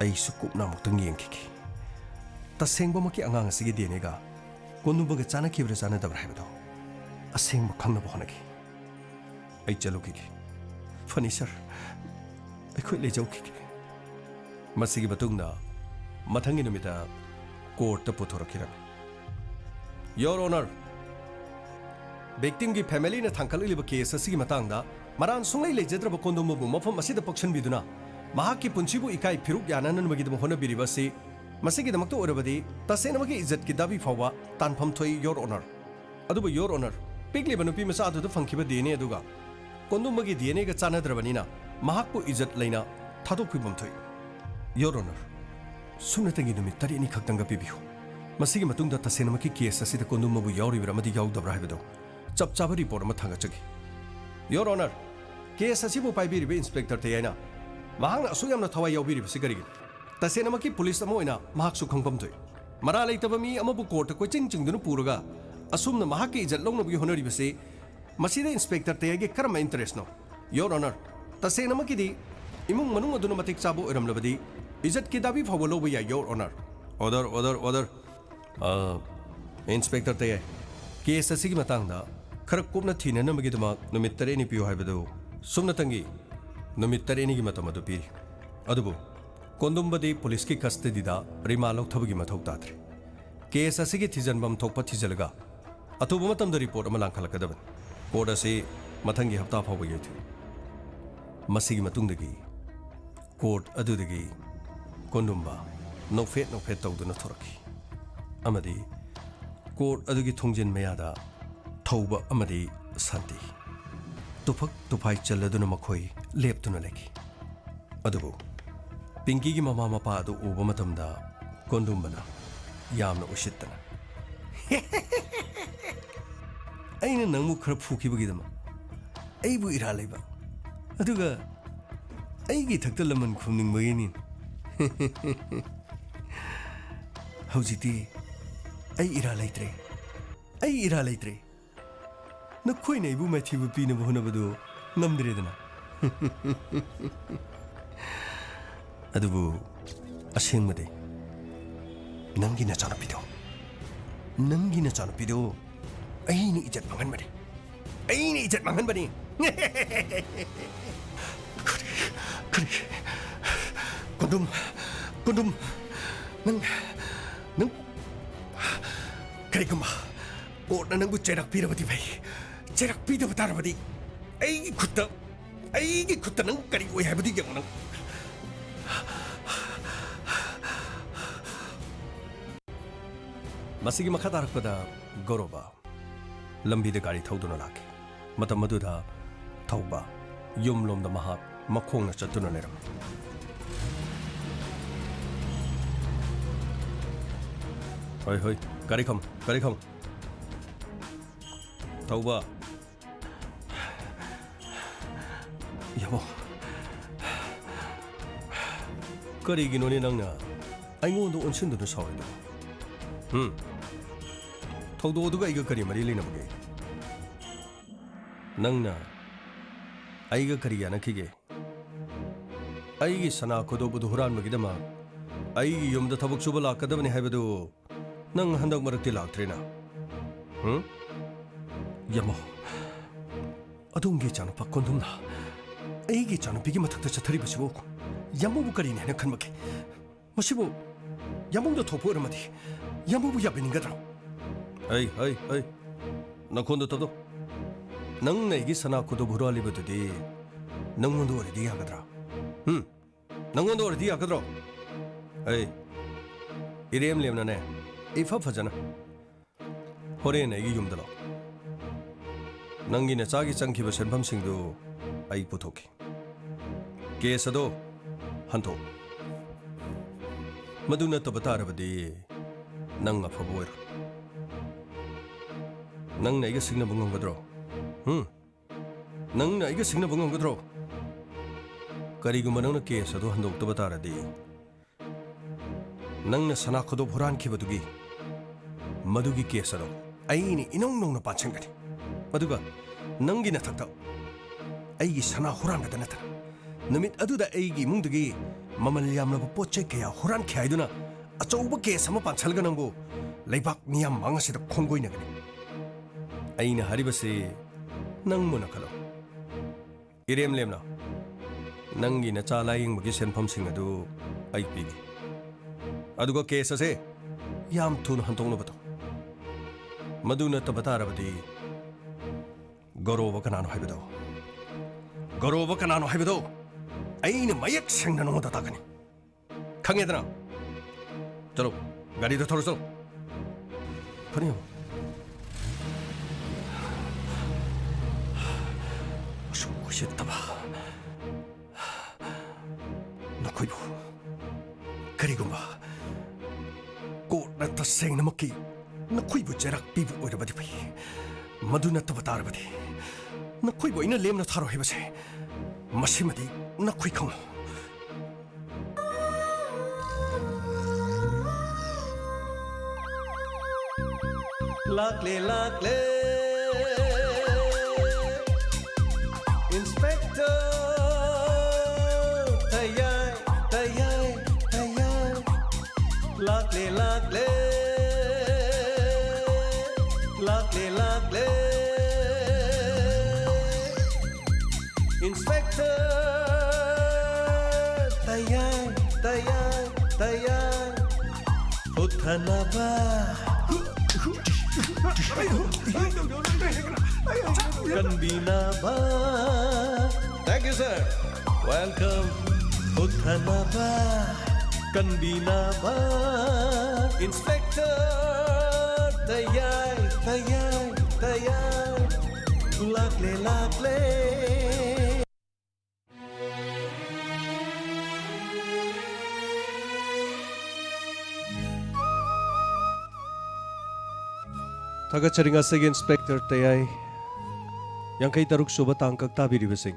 ꯑꯩꯁꯨ ꯀꯨꯞꯅ ꯑꯃꯨꯛꯇꯪ ꯌꯦꯡꯈꯤꯒꯦ ꯇꯁꯦꯡꯕꯃꯛꯀꯤ ꯑꯉꯥꯡ ꯑꯁꯤꯒꯤ DNAꯒ ꯀꯣꯟꯗꯨꯝꯕꯒ ꯆꯥꯟꯅꯈꯤꯕ꯭ꯔꯥ ꯆꯥꯟꯅꯗꯕ꯭ꯔꯥ ꯍꯥꯏꯕꯗꯣ ꯑꯁꯦꯡꯕ ꯈꯪꯅꯕ ꯍꯣꯠꯅꯈꯤ ꯑꯩ ꯆꯠꯂꯨꯈꯤꯒꯦ ꯐꯅꯤ ꯁꯔ ꯑꯩꯈꯣꯏ ꯂꯩꯖꯧꯈꯤꯒꯦ ꯃꯁꯤꯒꯤ ꯃꯇꯨꯡꯗ ꯃꯊꯪꯒꯤ ꯅꯨꯃꯤꯠꯇ ꯀꯣꯔꯠꯇ ꯄꯨꯊꯣꯔꯛꯈꯤꯔꯝꯃꯤ ꯌꯣꯔ ꯑꯣꯅꯔ victimꯒꯤ ꯐꯦꯃꯤꯂꯤꯅ ꯊꯥꯡꯒꯠꯂꯛꯂꯤꯕ ꯀꯦꯁ ꯑꯁꯤꯒꯤ ꯃꯇꯥꯡꯗ ꯃꯔꯥꯟ ꯁꯨꯡꯂꯩ ꯂꯩꯖꯗ꯭ꯔꯕ ꯀꯣꯟꯗꯨꯝꯕꯕꯨ ꯃꯐꯝ ꯑꯁꯤꯗ ꯄꯣꯛꯁꯟꯕꯤꯗꯨꯅ ꯃꯍꯥꯛꯀꯤ ꯄꯨꯟꯁꯤꯕꯨ ꯏꯀꯥꯏ ꯐꯤꯔꯨꯛ ꯌꯥꯅꯅꯕꯒꯤꯗꯃꯛ ꯍꯣꯠꯅꯕꯤꯔꯤꯕ ꯑꯁꯤ ꯃꯁꯤꯒꯤꯗꯃꯛꯇ ꯑꯣꯏꯔꯕꯗꯤ ꯇꯁꯦꯡꯅꯃꯛꯀꯤ ꯏꯖꯠꯀꯤ ꯗꯥꯕꯤ ꯐꯥꯎꯕ ꯇꯥꯟꯐꯝ ꯊꯣꯛꯏ ꯌꯣꯔ ꯑꯣꯅꯔ ꯑꯗꯨꯕꯨ ꯌꯣꯔ ꯑꯣꯅꯔ ꯄꯤꯛꯂꯤꯕ ꯅꯨꯄꯤ ꯃꯆꯥ ꯑꯗꯨꯗ ꯐꯪꯈꯤꯕ DNA ꯑꯗꯨꯒ ꯀꯣꯟꯗꯨꯝꯕꯒꯤ DNAꯒ ꯆꯥꯟꯅꯗ꯭ꯔꯕꯅꯤꯅ ꯃꯍꯥꯛꯄꯨ ꯏꯖꯠ ꯂꯩꯅ ꯊꯥꯗꯣꯛꯄꯤꯐꯝ ꯊꯣꯛꯏ ꯌꯣꯔ ꯑꯣꯅꯔ ꯁꯨꯞꯅꯇꯪꯒꯤ ꯅꯨꯃꯤꯠ 9 ꯈꯛꯇꯪꯒ ꯄꯤꯕꯤꯌꯨ ꯃꯁꯤꯒꯤ ꯃꯇꯨꯡꯗ ꯇꯁꯦꯡꯅꯃꯛꯀꯤ ꯀꯦꯁ ꯑꯁꯤꯗ ꯀꯣꯟꯗꯨꯝꯕꯕꯨ ꯌꯥꯎꯔꯤꯕ꯭ꯔꯥ ꯑꯃꯗꯤ ꯌꯥꯎꯗꯕ꯭ꯔꯥ ꯍꯥꯏꯕꯗꯣ ꯆꯞ ꯆꯥꯕ ꯔꯤꯄꯣꯔꯠ ꯑꯃ ꯊꯥꯡꯒꯠꯆꯒꯦ ꯌꯣꯔ ꯑꯣꯅꯔ ꯀꯦꯁ ꯑꯁꯤꯕꯨ ꯄꯥꯏꯕꯤꯔꯤꯕ ꯏꯟꯁꯄꯦꯛꯇꯔ ꯇꯦꯌꯥꯏꯅ ꯃꯍꯥꯛꯅ ꯑꯁꯨꯛ ꯌꯥꯝꯅ ꯊꯋꯥꯏ ꯌꯥꯎꯕꯤꯔꯤꯕꯁꯤ ꯀꯔꯤꯒꯤꯅꯣ ꯇꯁꯦꯡꯅꯃꯛꯀꯤ ꯄꯨꯂꯤꯁ ꯑꯃ ꯑꯣꯏꯅ ꯃꯍꯥꯛꯁꯨ ꯈꯪꯐꯝ ꯊꯣꯛꯏ ꯃꯔꯥ ꯂꯩꯇꯕ ꯃꯤ ꯑꯃꯕꯨ ꯀꯣꯔꯠꯇ ꯀꯣꯏꯆꯤꯡ ꯆꯤꯡꯗꯨꯅ ꯄꯨꯔꯒ ꯑꯁꯨꯝꯅ ꯃꯍꯥꯛꯀꯤ ꯏꯖꯠ ꯂꯧꯅꯕꯒꯤ ꯍꯣꯠꯅꯔꯤꯕꯁꯤ ꯃꯁꯤꯗ ꯏꯟꯁꯄꯦꯛꯇꯔ ꯇꯦꯌꯥꯏꯒꯤ ꯀꯔꯝꯕ ꯏꯟꯇꯔꯦꯁꯅꯣ ꯌꯣꯔ ꯑꯣꯅꯔ ꯇꯁꯦꯡꯅꯃꯛꯀꯤꯗꯤ ꯏꯃꯨꯡ ꯃꯅꯨꯡ ꯑꯗꯨꯅ ꯃꯇꯤꯛ ꯆꯥꯕ ꯑꯣꯏꯔꯝꯂꯕꯗꯤ ꯏꯖꯠꯀꯤ ꯗꯥꯕꯤ ꯐꯥꯎꯕ ꯂꯧꯕ ꯌꯥꯏ your honour order inspector Tayai case ꯑꯁꯤꯒꯤ ꯃꯇꯥꯡꯗ खर कूपना थीननबगीदमक नुमित 9 पियो हाइबदु सुमनतंगी नुमित 9 मतम अदु पीरी अदुबु कोंदुंबदी पुलिस की कस्टडीदा रिमांड लौथबगी मथौ ताद्रे केस असिगी थिजनबम थोकप थिजलगा अतुबु मतमदा रिपोर्ट अमा लांखलकदबन कोर्ट असि मथंगी हप्ता फावबा येथि मसिगी मतुंगदगी कोर्ट अदुदगी कोंदुंबा नोफेट तौदुना थोरकी अमदी कोर्ट अदुगी थोंजिन मयादा थौबा अमदी शांति तुफक तुफाई चलदुना मखोई लेप्तुना लेकी अदुबु पिंकी की ममा मपा अदु उबा मतमदा कोंदुंबना यामना उशित्तना अइना नंगमु खर फुखिबगीदमा अइबु इरा लेबा अदुगा अइगी थक्ता लमन खुमनिंगबगीनि हौजिति अइ इरा लेत्रे नखोइना इबु मैथिबु पीनबु होनबदु नमद्रेदना अदुबु असेंगमदे नंगी नचानपिदो अइनी इज्जत मांगनबनी कुंदुम नंग करिगुमा कोर्टना नंगु चेरक पीरबदी भाई चेरक पीदब तारबदी अइगी खुत्ता नंग करी ओय हाइबदी यंग नंग मसिगी मखा तारकपदा गौरबा लंबीदा गाड़ी थौदुना लाके मतम मदुदा थौबा युमलोमदा महा मखोंगना चतुना लेरम होय गाड़ी खम थौबा यमो करिगिनोने नंगना आइंगोंदो ओनसिंदुना सावरिदो थौदोदुगा आइगा करी मरी लेनबगे नंगना आइगा करी यानखिगे आइगी सना खोदोबुदु हुरानबगीदमा आइगी युमदा थबक सुबा लाकदबने हाइबदु नंग हंदक मरक्ति लाक्त्रेना यमो ꯑꯗꯣꯝꯒꯤ ꯏꯆꯥꯅꯨꯄꯥ ꯀꯣꯟꯗꯨꯝꯅ ꯑꯩꯒꯤ ꯏꯆꯥꯅꯨꯄꯤꯒꯤ ꯃꯊꯛꯇ ꯆꯠꯊꯔꯤꯕꯁꯤꯕꯨ ꯌꯥꯝꯕꯨꯕꯨ ꯀꯔꯤꯅꯤ ꯍꯥꯏꯅ ꯈꯟꯕꯒꯦ? ꯃꯁꯤꯕꯨ ꯌꯥꯝꯕꯨꯡꯗ ꯊꯣꯛꯄ ꯑꯣꯏꯔꯝꯃꯗꯤ ꯌꯥꯝꯕꯨꯕꯨ ꯌꯥꯕꯤꯅꯤꯡꯒꯗ꯭ꯔꯣ? ꯍꯩ ꯅꯈꯣꯟꯗꯣ ꯇꯞꯗꯣ. ꯅꯪꯅ ꯑꯩꯒꯤ ꯁꯅꯥ ꯈꯨꯗꯣꯞ ꯍꯨꯔꯥꯜꯂꯤꯕꯗꯨꯗꯤ ꯅꯪꯉꯣꯟꯗ ꯑꯣꯏꯔꯗꯤ ꯌꯥꯒꯗ꯭ꯔꯥ? ꯅꯪꯉꯣꯟꯗ ꯑꯣꯏꯔꯗꯤ ꯌꯥꯒꯗ꯭ꯔꯣ? ꯑꯩ 이레ꯝ ꯂꯦꯝꯅꯅꯦ 이ꯐ ꯐꯖꯅ ꯍꯣꯔꯦꯟ ꯑꯩꯒꯤ ꯌꯨꯝꯗ ꯂꯥꯛꯑꯣ. ꯅꯪꯒꯤ ꯅꯆꯥꯒꯤ ꯆꯪꯈꯤꯕ ꯁꯦꯟꯐꯝꯁꯤꯡꯗꯨ ꯑꯩ ꯄꯨꯊꯣꯛꯈꯤ. ꯀꯦꯁ ꯑꯗꯣ ꯍꯟꯊꯣꯛ. ꯃꯗꯨ ꯅꯠꯇꯕ ꯇꯥꯔꯕꯗꯤ ꯅꯪ ꯑꯐꯕ ꯑꯣꯏꯔꯣ. ꯅꯪꯅ ꯑꯩꯒ ꯁꯤꯡꯅꯕ ꯉꯝꯒꯗ꯭ꯔꯣ? ꯅꯪꯅ ꯑꯩꯒ ꯁꯤꯡꯅꯕ ꯉꯝꯒꯗ꯭ꯔꯣ? ꯀꯔꯤꯒꯨꯝꯕ ꯅꯪꯅ ꯀꯦꯁ ꯑꯗꯨ ꯍꯟꯗꯣꯛꯇꯕ ꯇꯥꯔꯗꯤ ꯅꯪꯅ ꯁꯅꯥ ꯈꯨꯗꯣꯞ ꯍꯨꯔꯥꯟꯈꯤꯕꯗꯨꯒꯤ ꯃꯗꯨꯒꯤ ꯀꯦꯁ ꯑꯗꯣ ꯑꯩꯅ ꯏꯅꯧ ꯅꯧꯅ ꯄꯥꯟꯁꯤꯟꯒꯅꯤ. ꯑꯗꯨꯒ ꯅꯪꯒꯤ ꯅꯊꯛꯇ ꯑꯩꯒꯤ ꯁꯅꯥ ꯍꯨꯔꯥꯟꯕꯗ ꯅꯠꯇꯅ ꯅꯨꯃꯤꯠ ꯑꯗꯨꯗ ꯑꯩꯒꯤ ꯏꯃꯨꯡꯗꯒꯤ ꯃꯃꯜ ꯌꯥꯝꯂꯕ ꯄꯣꯠꯆꯩ ꯀꯌꯥ ꯍꯨꯔꯥꯟꯈꯤ ꯍꯥꯏꯗꯨꯅ ꯑꯆꯧꯕ ꯀꯦꯁ ꯑꯃ ꯄꯥꯟꯁꯜꯂꯒ ꯅꯪꯕꯨ ꯂꯩꯕꯥꯛ ꯃꯤꯌꯥꯝ ꯃꯥꯡ ꯑꯁꯤꯗ ꯈꯣꯡꯒꯣꯏꯅꯒꯅꯤ. ꯑꯩꯅ ꯍꯥꯏꯔꯤꯕꯁꯤ ꯅꯪ ꯃꯨꯟꯅ ꯈꯜꯂꯣ. 이레ꯝ ꯂꯦꯝꯅ ꯅꯪꯒꯤ ꯅꯆꯥ ꯂꯥꯌꯦꯡꯕꯒꯤ ꯁꯦꯟꯐꯝꯁꯤꯡ ꯑꯗꯨ ꯑꯩ ꯄꯤꯒꯦ. ꯑꯗꯨꯒ ꯀꯦꯁ ꯑꯁꯦ ꯌꯥꯝ ꯊꯨꯅ ꯍꯟꯗꯣꯛꯅꯕ ꯇꯧ. ꯃꯗꯨ ꯅꯠꯇꯕ ꯇꯥꯔꯕꯗꯤ ꯒꯧꯔꯣꯕ ꯀꯅꯥꯅꯣ ꯍꯥꯏꯕꯗꯣ ꯑꯩꯅ ꯃꯌꯦꯛ ꯁꯦꯡꯅ ꯅꯉꯣꯟꯗ ꯇꯥꯛꯀꯅꯤ. ꯈꯪꯉꯦꯗꯅ? ꯆꯂꯣ, ꯒꯥꯔꯤꯗ ꯊꯧꯔꯣ ꯆꯂꯣ. ꯐꯅꯤ. ꯑꯁꯨꯛ ꯎꯁꯤꯠꯇꯕ ꯅꯈꯣꯏꯕꯨ ꯀꯔꯤꯒꯨꯝꯕ ꯀꯣꯔꯠꯅ ꯇꯁꯦꯡꯅꯃꯛꯀꯤ ꯅꯈꯣꯏꯕꯨ ꯆꯩꯔꯥꯛ ꯄꯤꯕ ꯑꯣꯏꯔꯕꯗꯤ ꯐꯩ. ꯃꯗꯨ ꯅꯠꯇꯕ ꯇꯥꯔꯕꯗꯤ ꯅꯈꯣꯏꯕꯨ ꯑꯩꯅ ꯂꯦꯝꯅ ꯊꯥꯔꯣꯏ ꯍꯥꯏꯕꯁꯦ ꯃꯁꯤꯃꯗꯤ ꯅꯈꯣꯏ ꯈꯪꯉꯨ. ꯂꯥꯛꯂꯦ ꯏꯟꯁꯄꯦꯛꯇꯔ ꯇꯌꯥꯏ ꯂꯥꯛꯂꯦ 인스펙터 tayang Uthanaba Kanbinaba. Thank you, sir. Welcome. Uthanaba Kanbinaba. Inspector tayang Lakle Tagacharing asig Inspector Tayay Yangkay taruk suba tangkag tabiribasing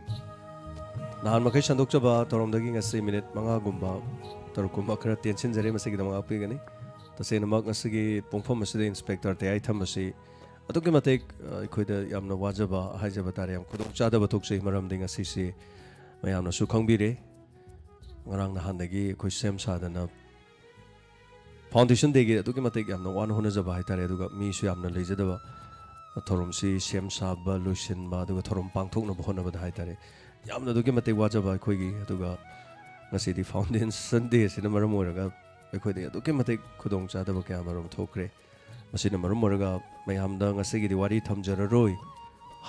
Nahan makay sandok chaba toromdagi ngasi minute mga gumba taruk gumba kara tension jare masigi mga api gani tase namak ngasigi pongpam masidi Inspector Tayay thamasi atuk matek ikhoida yamna wajaba haijaba tare yam khudong chada batuk sei maram ding asi si mayamna su khangbire ngarang nahan dagi khoi sem sadana Foundation degi aduki matek yamna wan hona jaba haitare aduga mi su yamna leijadaba thorom si sem saba lution ba aduga thorom pangthokna bhona ba haitare yamna aduki matek wajaba khoigi aduga ngasi di foundation day sina maram oraga khoide aduki matek khudong chadaba kya maram thokre masina maram oraga mayamda ngasi gi diwari thamjararoi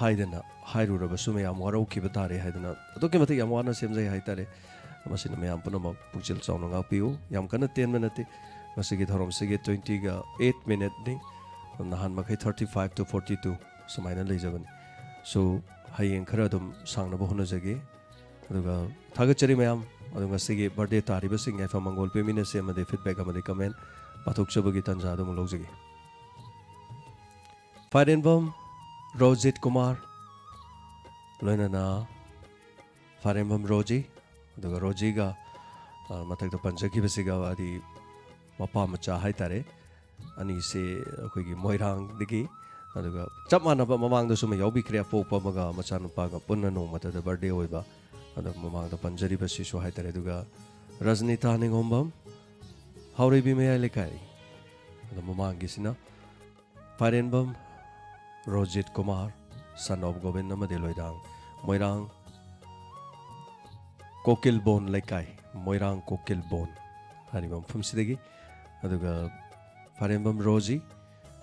haidana hairuraba su mayam warau ki batare haidana aduki matek yam wana semjai haitare masina mayam punama pukchil chauna nga piu yam kana 10 minute Masigi thorom sige 20 ga 8 minute ding nahan makai 35 to 42 sumaina leijabani so hayeng khara dum sangna bohna jage aduga thagachari mayam aduga sige birthday tariba sing fa mangol pe mine se amade feedback amade comment pathok chabagi tanja dum logjage Farenbam Rojit Kumar loinana Farenbam Roji aduga Roji ga matak to panjaki besiga adi Mapa macha haitare ani se akhoi moirang digi aduga chap manaba mamang da suma yobi kriya pokpa maga macha nupa ga punna no mata da birthday oiba adu mamang da panjari ba sisu haitare aduga Rajnita ningombam hauri bi me lekai adu mamang gisina Farenbam Rojit Kumar son of Govind नमदे लोइदांग मोइरांग कोकिलबोन लेकाई मोइरांग कोकिलबोन हारिबम फुमसिदगी अदुगा Farenbam Roji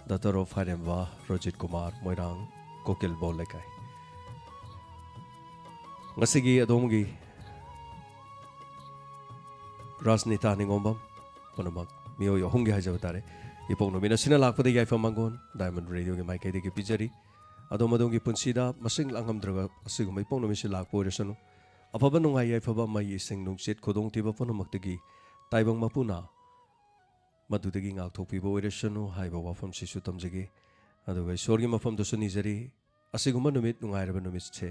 daughter of Farenba Rojit Kumar Moirang Kokilbon Leikai ngasiगी adomgi Rajnita Ningombam पनमक मियो यहुंगे हाजब तारे इपोंग नोमिना सिना लाखपदे याइफा मंगोन डायमंड रेडियो के माइकेदे के पिजरी अदोमदोंगी पुंसीदा मसिंग लांगमद्रगा असिगुम इपोंग नोमिसि लाखपो रेसनु अफबा नुंगाई याइफबा माई सिंग नुंगसित खोदोंग तिबा पनमक्तगी ताइबंग मपुना मदुदगी ngakthopibo oiresanu haiba wafam sisu tamjagi aduga sorgi mafam dosu nijari asiguma numit nungairaba numit che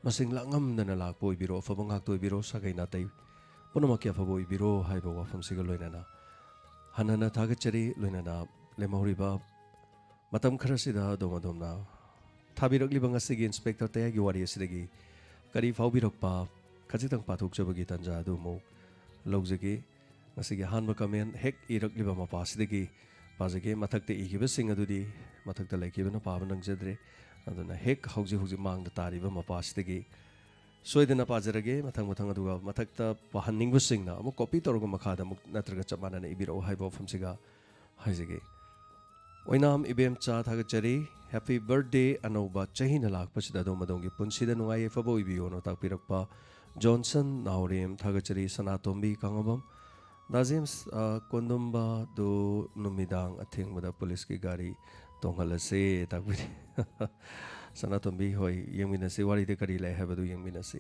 masing langam dana lakpo ibiro afaba ngakto ibiro sagai na tai पुनमक अफब इबिरो हाइब वाफम सिग लोइनाना हनना थागचरी लोइनाना लेमहरिबा मतम खरसिदा दोमदोमना थाबिरकलिबा ngasiगी इंस्पेक्टर तयागी वारी असिदगी करी फाउबिरकपा खजितंग पाथोकजबगी तंजा दुमो लौजगी ngasiगी हानबा कमेंट हेक इरकलिबा मपासिदगी पाजगे मथकते इगिबा सिंग अदुदी मथकता लेकिबना पाबा नंगजद्रे अदुना हेक हौजि हौजि मांगदा तारिबा मपासिदगी सोयदना पाजरगे मथंग मथंग अदुगा मथकता पहनिंगबु सिंगना अमु कॉपी तोरग मखादा मुक नत्रगा चमानने इबिरो हाइबो फमसिगा हाइजगे ओइनाम इबेम चा थागचरी हैप्पी बर्थडे अनोबा चहिना लाखपसिदा दोमदोंगी पुंसिदा नुंगाई फबो इबियो नो ताकपिरकपा जॉनसन नाउरेम थागचरी सनातोंबी कांगबम दाजिम्स कोंदुंबा दो नुमिदांग अथेंगबदा पुलिस की गाड़ी तोंगलसे ताकपिरी सनातोंबी होय यंगमिनसे वारीदे करी ले हैबदु यंगमिनसे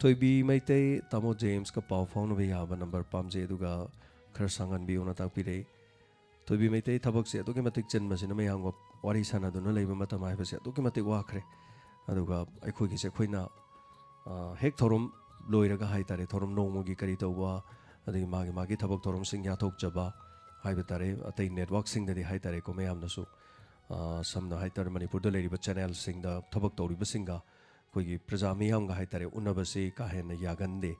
थोइबी मैते तामो जेम्स का पाव फाउनबे याबा नंबर पामजे दुगा खर सांगनबी ओना ताकपिरे थोइबी मैते थबक से अतोके मतिक चनमसिन मयांगो वारी सानादुना लेबा मतम हाइबसे अतोके मतिक वाखरे अदुगा अखोइगी से खोइना हेक थोरम लोइरगा हाइतारे थोरम नोंगोगी करी तौबा अदि मागी मागी थबक थोरम सिंग याथोकजबा हाइबतारे अतै नेटवर्क सिंगदि हाइतारे को मयामनसु समना हाइतर मणिपुर लेरिबा चैनल सिंग दा थबक तौरिबा सिंगा कोई प्रजा मियामगा हाइतारे उन्नबसे का हेन यागंदे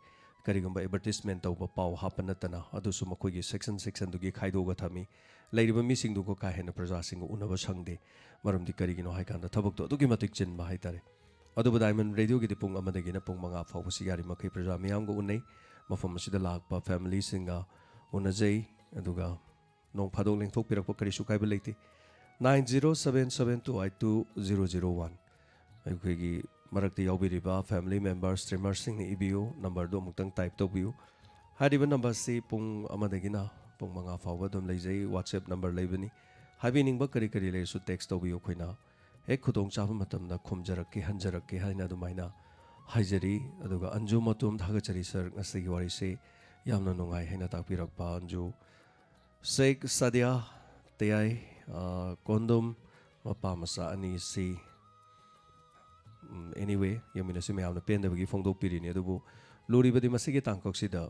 करिगुंबा एडवर्टाइजमेंट तौबा पाव हापनतना अदुसु मखोइगी सेक्शन दुगी खाइदोगा थमी लेरिबा मिसिंग दुको का हेन प्रजा सिंग उन्नबा संगदे मरमदि करिगिनो हाइकांदा थबक तो दुगी मतिक चिनबा हाइतारे अदुबा डायमंड रेडियो गिदि पुंग अमदगिना पुंग मंगा फावबसि यारि मखै प्रजा मियामगा उन्नै मफम सिदा लाकपा फैमिली सिंगा उन्नजै अदुगा नोंग फादोक लेंथोक पिरकपा करिसु काइबा लेते 9077282001 अखोइगी मरक्ति याउबिरिबा फैमिली मेंबर स्ट्रीमर्स सिंग इबियो नंबर दो मुक्तंग टाइप तौबियो हारिबा नंबर से पुंग अमदगिना पुंग मंगा फावबा दम लेजै व्हाट्सएप नंबर लेबनी हाबिनिंगबा करी करी लेसु टेक्स्ट तौबियो खोइना एक खुदोंग चाबा मतमदा खुमजरक्के हंजरक्के हाइना दुमाइना हाइजरी अदुगा अंजु मतुम धागचरी सर ngasiगी वारी से यामना नुंगाई हाइना ताकपिरकपा अंजु शेख सदिया तयाई कोंदम मपा मसा अनि सी एनीवे यमिनसि मयामना पेंदबगी फोंदोकपिरिनि अदुबु लुरिबदि मसिगे तांकक्सिदा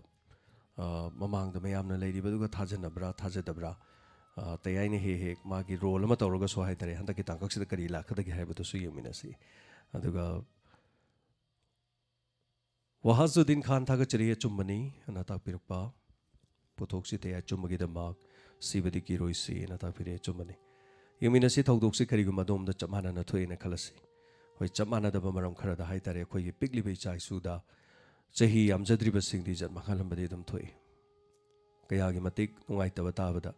ममांगदा मयामना लेरिबदुगा थाजनबरा थाजदबरा तयाइने हे हे मागी रोल अमा तौरगा सो हाइतरे हंदकी तांकक्सिदा करी लाखदगी हाइबदुसु यमिनसि अदुगा वहाजुद्दीन खान थागचरी चुम्बनी अना ताकपिरकपा पुथोक्सि तया चुम्बगिदमाक सिबदी की रोइसी ना ताकपिरे चुम्बनी यमिनसि थौदोक्सि करिगुमा दोमदा चमानाना थोइना खलसि होय चमानादबा मरम खरदा हाइतारे खोइगी पिकलिबे चाइसुदा चही यामजद्रिबा सिंगदि जन्मखालंबदि दम थोइ कयागी मतिक नुंगाइतबा ताबदा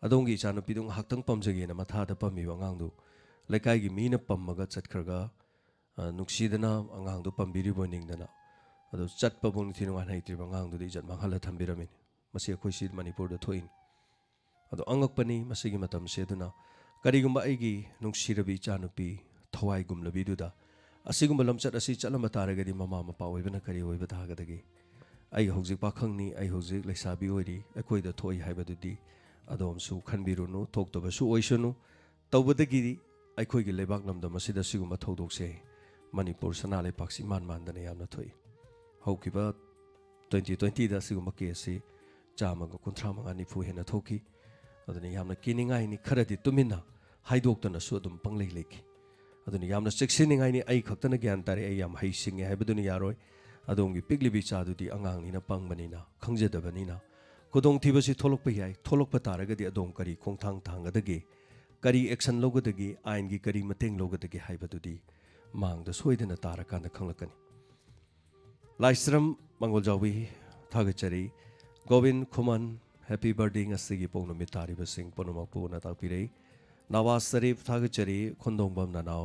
अदोंगी इचानुपिदुंग हाक्तंग पमजगेना मथादा पम्मिबा अंगांगदु लेकाइगी मीना पम्मगा चटखरगा नुक्सीदना अंगांगदु पम्बिरिबो निंगदना अदो चटपा बुंग थिनुंगान हाइत्रिबा अंगांगदुदि जन्मखाला थम्बिरमिन मसि अखोइसि मणिपुरदा थोइन अदो अंगकपनी मसिगी मतम सेदुना करिगुंबा आइगी नुंगसिरबी इचानुपी थवाई गुमलबीदुदा असिगुंबा लमचत असि चलम तारगदि ममा मपा ओइबना करि ओइबा थागदगी आई हौजिक पाखंगनी आई हौजिक लेसाबी ओइरी अखोइदा थोइ हाइबदुदि अदोमसु खनबिरुनु थोक्तबसु ओइसनु तौबदगी अखोइगी लेबाक लमदम असिदा सिगुंबा थौदोकसे मणिपुर सना लेपाक्सि मान मानदना यामना थोइ हौकिबा 2020 दा सिगुंबा केसि चामगा कुंथ्रा मंगा निफु हेना थोकी अदुनि यामना किनिंगाइनि खरदि तुमिना हाइदोक्तनसु अदुम पंगलै लेखि अदुनि यामना चेक्सिनिंगाइनि आई खक्तना ज्ञान तारे आई याम हैसिंगे हाइबदुनि यारोय अदोंगी पिकलिबि चादुदि अंगांगनिना पंगबनिना खंजदबनिना खुदोंथिबसि थोलकपा याय थोलकपा तारगदि अदों करी खोंथांग थांगदगे ꯀꯔꯤ ꯑꯦꯛꯁꯟ ꯂꯧꯒꯗꯒꯦ ꯑꯥꯏꯟꯒꯤ ꯀꯔꯤ ꯃꯇꯦꯡ ꯂꯧꯒꯗꯒꯦ ꯍꯥꯏꯕꯗꯨꯗꯤ ꯃꯥꯡꯗ ꯁꯣꯏꯗꯅ ꯇꯥꯔꯀꯥꯟꯗ ꯈꯪꯂꯛꯀꯅꯤ ꯂꯥꯏꯁ꯭ꯔꯝ ꯃꯪꯒꯣꯜꯖꯥꯎꯕꯤ ꯊꯥꯒꯠꯆꯔꯤ ꯒꯣꯕꯤꯟ ꯈꯨꯃꯟ ꯍꯦꯄꯤ ꯕꯔꯊꯗꯦ ꯉꯁꯤꯒꯤ ꯄꯣꯛ ꯅꯨꯃꯤꯠ ꯇꯥꯔꯤꯕꯁꯤꯡ ꯄꯨꯝꯅꯃꯛꯄꯨ ꯇꯥꯛꯄꯤꯔꯛꯏ ꯅꯋꯥꯖ ꯁꯔꯤꯐ ꯊꯥꯒꯠꯆꯔꯤ ꯈꯣꯟꯗꯣꯡꯕꯝ ꯅꯅꯥꯎ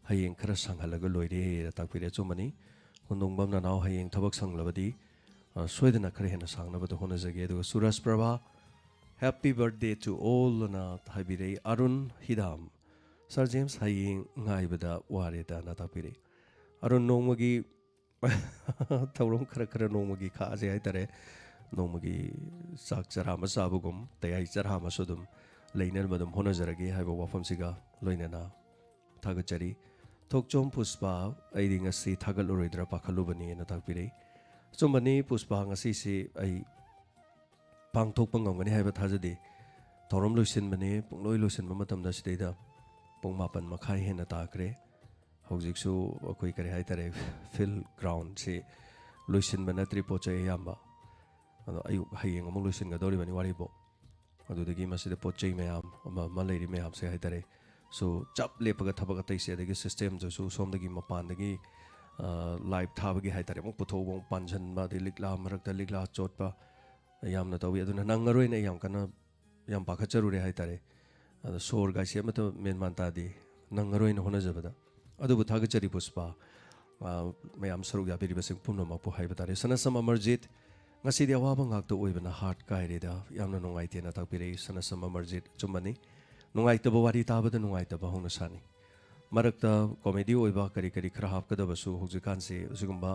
ꯍꯌꯦꯡ ꯈꯔ ꯁꯪꯍꯜꯂꯒ ꯂꯣꯏꯔꯦ ꯇꯥꯛꯄꯤꯔꯦ ꯑꯆꯨꯝꯕꯅꯤ ꯈꯣꯟꯗꯣꯡꯕꯝ ꯅꯅꯥꯎ ꯍꯌꯦꯡ ꯊꯕꯛ ꯁꯪꯂꯕꯗꯤ ꯁꯣꯏꯗꯅ ꯈꯔ ꯍꯦꯟꯅ ꯁꯥꯡꯅꯕꯗ ꯍꯣꯠꯅꯖꯒꯦ ꯑꯗꯨꯒ Suraj Prabha happy birthday to all ꯑꯅ ꯍꯥꯏꯕꯤꯔꯛꯏ ꯑꯔꯨꯟ ꯍꯤꯗꯥꯝ ꯁꯥꯔ ꯖꯦꯝꯁ ꯍꯌꯦꯡ ꯉꯥꯏꯕꯗ ꯋꯥꯔꯦꯗꯅ ꯇꯥꯛꯄꯤꯔꯛꯏ ꯑꯔꯨꯟ ꯅꯣꯡꯃꯒꯤ ꯊꯧꯔꯝ ꯈꯔ ꯅꯣꯡꯃꯒꯤ ꯈꯥꯛꯑꯁꯦ ꯍꯥꯏꯇꯥꯔꯦ ꯅꯣꯡꯃꯒꯤ ꯆꯥꯛ ꯆꯔꯥ ꯑꯃ ꯆꯥꯕꯒꯨꯝ ꯇꯌꯥꯏ ꯆꯔꯥ ꯑꯃꯁꯨ ꯑꯗꯨꯝ ꯂꯩꯅꯅꯕ ꯑꯗꯨꯝ ꯍꯣꯠꯅꯖꯔꯒꯦ ꯍꯥꯏꯕ ꯋꯥꯐꯝꯁꯤꯒ ꯂꯣꯏꯅꯅ ꯊꯥꯒꯠꯆꯔꯤ ꯊꯣꯛꯆꯣꯝ ꯄꯨꯁꯄꯥ ꯑꯩꯗꯤ ꯉꯁꯤ ꯊꯥꯒꯠꯂꯔꯣꯏꯗ꯭ꯔꯥ ꯄꯥꯈꯠꯂꯨꯕꯅꯦꯅ ꯇꯥꯛꯄꯤꯔꯛꯏ ꯑꯆꯨꯝꯕꯅꯤ ꯄꯨꯁꯄꯥ ꯉꯁꯤꯁꯤ ꯑꯩ ꯄꯥꯡꯊꯣꯛꯄ ꯉꯝꯒꯅꯤ ꯍꯥꯏꯕ ꯊꯥꯖꯗꯦ ꯊꯧꯔꯝ ꯂꯣꯏꯁꯤꯟꯕꯅꯦ ꯄꯨꯡꯂꯣꯏ ꯂꯣꯏꯁꯤꯟꯕ ꯃꯇꯝꯗ ꯁꯤꯗꯩꯗ ꯄꯨꯡ 9:30 ꯍꯦꯟꯅ ꯇꯥꯈ꯭ꯔꯦ ꯍꯧꯖꯤꯛꯁꯨ ꯑꯩꯈꯣꯏ ꯀꯔꯤ ꯍꯥꯏꯇꯥꯔꯦ ꯐꯤꯜ ꯒ꯭ꯔꯥꯎꯟꯁꯤ ꯂꯣꯏꯁꯤꯟꯕ ꯅꯠꯇ꯭ꯔꯤ ꯄꯣꯠ ꯆꯩ ꯑꯌꯥꯝꯕ ꯑꯗꯣ ꯑꯌꯨꯛ ꯍꯌꯦꯡ ꯑꯃꯨꯛ ꯂꯣꯏꯁꯤꯟꯒꯗꯧꯔꯤꯕꯅꯤ ꯋꯥꯔꯤꯕꯣ ꯑꯗꯨꯗꯒꯤ ꯃꯁꯤꯗ ꯄꯣꯠ ꯆꯩ ꯃꯌꯥꯝ ꯑꯃ ꯂꯩꯔꯤ ꯃꯌꯥꯝꯁꯦ ꯍꯥꯏꯇꯥꯔꯦ ꯁꯣ ꯆꯞ ꯂꯦꯞꯄꯒ ꯊꯕꯛ ꯑꯇꯩꯁꯦ ꯑꯗꯒꯤ ꯁꯤꯁꯇꯦꯝꯗꯨꯁꯨ ꯁꯣꯝꯗꯒꯤ ꯃꯄꯥꯟꯗꯒꯤ ꯂꯥꯏꯚ ꯊꯥꯕꯒꯤ ꯍꯥꯏꯇꯥꯔꯦ ꯑꯃꯨꯛ ꯄꯨꯊꯣꯛꯕ ꯑꯃꯨꯛ ꯄꯥꯟꯁꯤꯟꯕ ꯑꯗꯩ ꯂꯤꯛꯂꯥ ꯃꯔꯛꯇ ꯂꯤꯛꯂꯥ ꯆꯣꯠꯄ ꯌꯥꯝꯅ ꯇꯧꯋꯤ ꯑꯗꯨꯅ ꯅꯪꯉꯔꯣꯏꯅ ꯌꯥꯝ ꯀꯟꯅ ꯌꯥꯝ ꯄꯥꯈꯠꯆꯔꯨꯔꯦ ꯍꯥꯏꯇꯥꯔꯦ ꯑꯗꯣ ꯁꯣꯔꯒꯥꯏꯁꯦ ꯑꯃꯠꯇ ꯃꯦꯟꯃꯥꯟ ꯇꯥꯗꯦ ꯅꯪꯉꯔꯣꯏꯅ ꯍꯣꯠꯅꯖꯕꯗ ꯑꯗꯨꯕꯨ ꯊꯥꯒꯠꯆꯔꯤ ꯄꯨꯁꯄꯥ ꯃꯌꯥꯝ ꯁꯔꯨꯛ ꯌꯥꯕꯤꯔꯤꯕꯁꯤꯡ ꯄꯨꯝꯅꯃꯛꯄꯨ ꯍꯥꯏꯕ ꯇꯥꯔꯦ ꯁꯅꯁꯝ ꯑꯃꯔꯖꯤꯠ ꯉꯁꯤꯗꯤ ꯑꯋꯥꯕ ꯉꯥꯛꯇ ꯑꯣꯏꯕꯅ ꯍꯥꯔꯠ ꯀꯥꯏꯔꯦꯗ ꯌꯥꯝꯅ ꯅꯨꯡꯉꯥꯏꯇꯦꯅ ꯇꯥꯛꯄꯤꯔꯛꯏ ꯁꯅꯁꯝ ꯑꯃꯔꯖꯤꯠ ꯆꯨꯝꯕꯅꯤ ꯅꯨꯡꯉꯥꯏꯇꯕ ꯋꯥꯔꯤ ꯇꯥꯕꯗ ꯅꯨꯡꯉꯥꯏꯇꯕ ꯍꯧꯅꯁꯥꯅꯤ ꯃꯔꯛꯇ ꯀꯣꯃꯦꯗꯤ ꯑꯣꯏꯕ ꯀꯔꯤ ꯈꯔ ꯍꯥꯞꯀꯗꯕꯁꯨ ꯍꯧꯖꯤꯛꯀꯥꯟꯁꯤ ꯑꯁꯤꯒꯨꯝꯕ